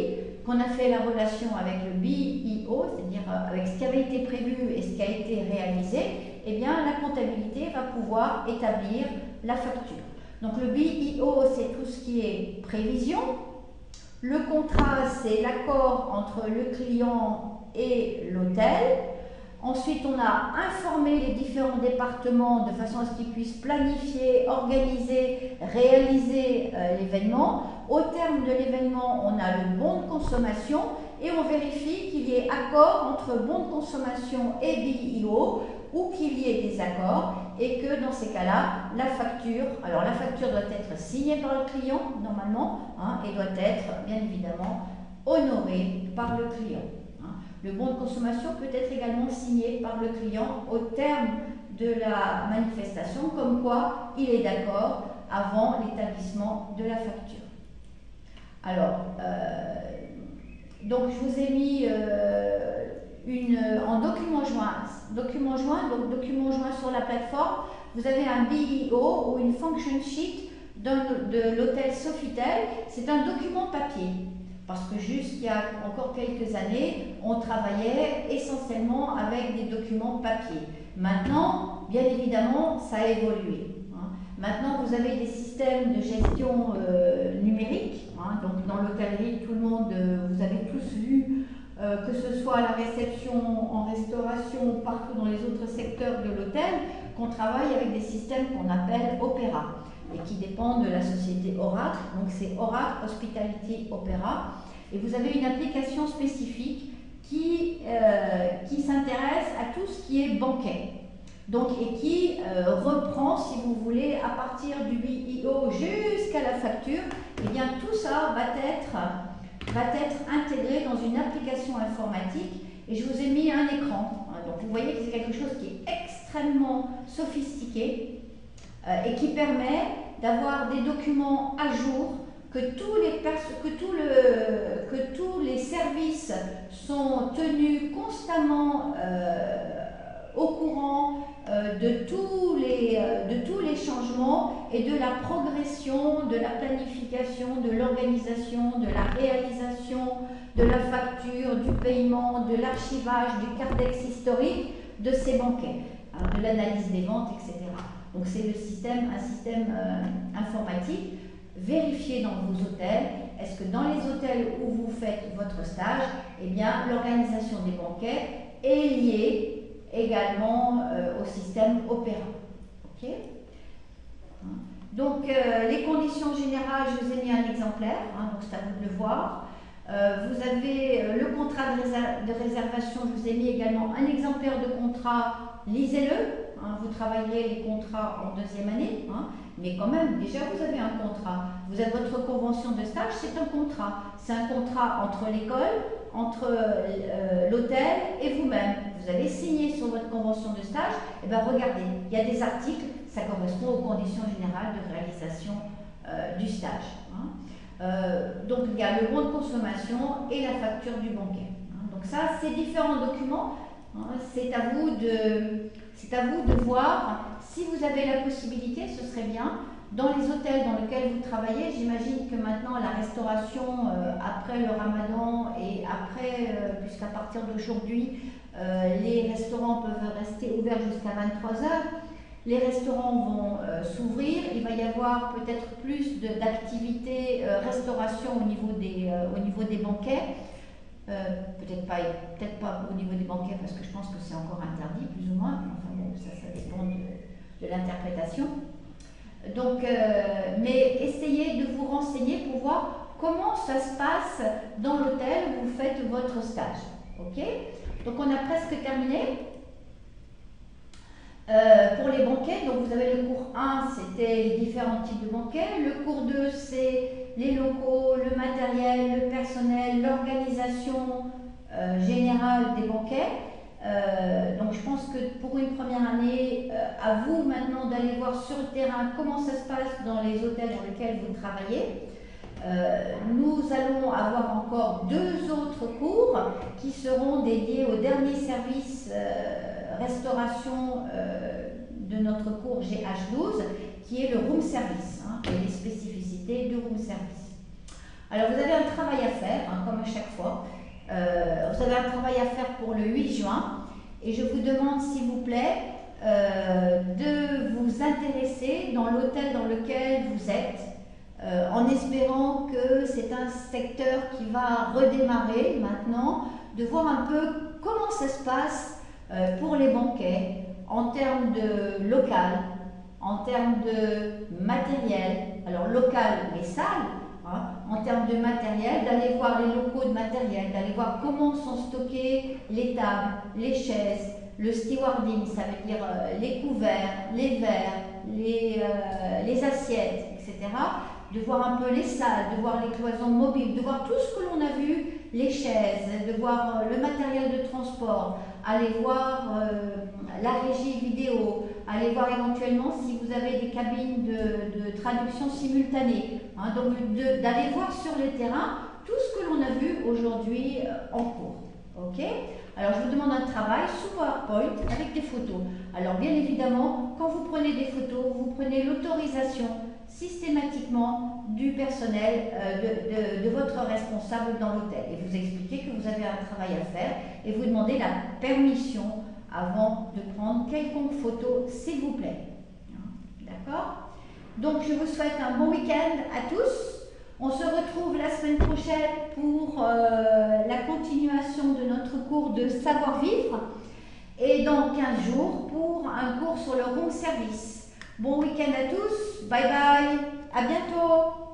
qu'on a fait la relation avec le BIO, c'est-à-dire avec ce qui avait été prévu et ce qui a été réalisé, eh bien la comptabilité va pouvoir établir la facture. Donc le BIO, c'est tout ce qui est prévision. Le contrat, c'est l'accord entre le client et l'hôtel. Ensuite, on a informé les différents départements de façon à ce qu'ils puissent planifier, organiser, réaliser l'événement. Au terme de l'événement, on a le bon de consommation et on vérifie qu'il y ait accord entre bon de consommation et BIO ou qu'il y ait des accords et que dans ces cas-là, la facture doit être signée par le client normalement hein, et doit être bien évidemment honorée par le client. Le bon de consommation peut être également signé par le client au terme de la manifestation, comme quoi il est d'accord avant l'établissement de la facture. Alors, donc je vous ai mis en document joint, donc document joint sur la plateforme, vous avez un BIO ou une function sheet de l'hôtel Sofitel, c'est un document papier. Parce que jusqu'il y a encore quelques années, on travaillait essentiellement avec des documents papier. Maintenant, bien évidemment, ça a évolué. Maintenant, vous avez des systèmes de gestion numérique. Donc, dans l'hôtellerie, tout le monde, vous avez tous vu, que ce soit à la réception, en restauration, partout dans les autres secteurs de l'hôtel, qu'on travaille avec des systèmes qu'on appelle Opera et qui dépendent de la société Oracle. Donc c'est Oracle Hospitality Opera. Et vous avez une application spécifique qui s'intéresse à tout ce qui est banquet. Donc, et qui reprend, si vous voulez, à partir du BIO jusqu'à la facture, et bien tout ça va être intégré dans une application informatique. Et je vous ai mis un écran. Donc vous voyez que c'est quelque chose qui est extrêmement sophistiqué et qui permet d'avoir des documents à jour, que tous les services sont tenus constamment au courant de tous les changements et de la progression, de la planification, de l'organisation, de la réalisation, de la facture, du paiement, de l'archivage, du cardex historique de ces banquets, de l'analyse des ventes, etc. Donc c'est un système informatique. Vérifiez dans vos hôtels, est-ce que dans les hôtels où vous faites votre stage, eh bien l'organisation des banquets est liée également au système Opera. Okay. Donc les conditions générales, je vous ai mis un exemplaire, donc c'est à vous de le voir. Vous avez le contrat de réservation, je vous ai mis également un exemplaire de contrat, lisez-le. Vous travaillerez les contrats en deuxième année, mais quand même, déjà vous avez un contrat. Vous avez votre convention de stage, c'est un contrat. C'est un contrat entre l'école, entre l'hôtel et vous-même. Vous avez signé sur votre convention de stage, et bien regardez, il y a des articles, ça correspond aux conditions générales de réalisation du stage. Donc il y a le bon de consommation et la facture du banquet. Donc ça, ces différents documents, c'est à vous de voir. Si vous avez la possibilité, ce serait bien. Dans les hôtels dans lesquels vous travaillez, j'imagine que maintenant la restauration, après le ramadan et après, puisqu'à partir d'aujourd'hui, les restaurants peuvent rester ouverts jusqu'à 23 heures. Les restaurants vont s'ouvrir, il va y avoir peut-être plus d'activités restauration au niveau des banquets. Peut-être pas au niveau des banquets parce que je pense que c'est encore interdit plus ou moins, enfin bon, ça dépend de l'interprétation. Donc, mais essayez de vous renseigner pour voir comment ça se passe dans l'hôtel où vous faites votre stage. Ok? Donc on a presque terminé. Pour les banquets, donc vous avez le cours 1, c'était les différents types de banquets. Le cours 2, c'est les locaux, le matériel, le personnel, l'organisation générale des banquets. Donc je pense que pour une première année, à vous maintenant d'aller voir sur le terrain comment ça se passe dans les hôtels dans lesquels vous travaillez. Nous allons avoir encore 2 autres cours qui seront dédiés au dernier service restauration de notre cours GH12 qui est le room service et les spécificités du room service. Alors vous avez un travail à faire, comme à chaque fois. Vous avez un travail à faire pour le 8 juin et je vous demande s'il vous plaît de vous intéresser dans l'hôtel dans lequel vous êtes. En espérant que c'est un secteur qui va redémarrer maintenant, de voir un peu comment ça se passe pour les banquets en termes de local, en termes de matériel, alors local les salles, en termes de matériel, d'aller voir les locaux de matériel, d'aller voir comment sont stockées les tables, les chaises, le stewarding, ça veut dire les couverts, les verres, les assiettes, etc. De voir un peu les salles, de voir les cloisons mobiles, de voir tout ce que l'on a vu, les chaises, de voir le matériel de transport, aller voir la régie vidéo, aller voir éventuellement si vous avez des cabines de traduction simultanée. Donc d'aller voir sur le terrain tout ce que l'on a vu aujourd'hui en cours. Ok? Alors je vous demande un travail sous PowerPoint avec des photos. Alors bien évidemment, quand vous prenez des photos, vous prenez l'autorisation systématiquement du personnel de votre responsable dans l'hôtel et vous expliquez que vous avez un travail à faire et vous demandez la permission avant de prendre quelconque photo, s'il vous plaît. D'accord? Donc je vous souhaite un bon week-end à tous. On se retrouve la semaine prochaine pour la continuation de notre cours de savoir-vivre et dans 15 jours pour un cours sur le room service. Bon week-end à tous, bye bye, à bientôt.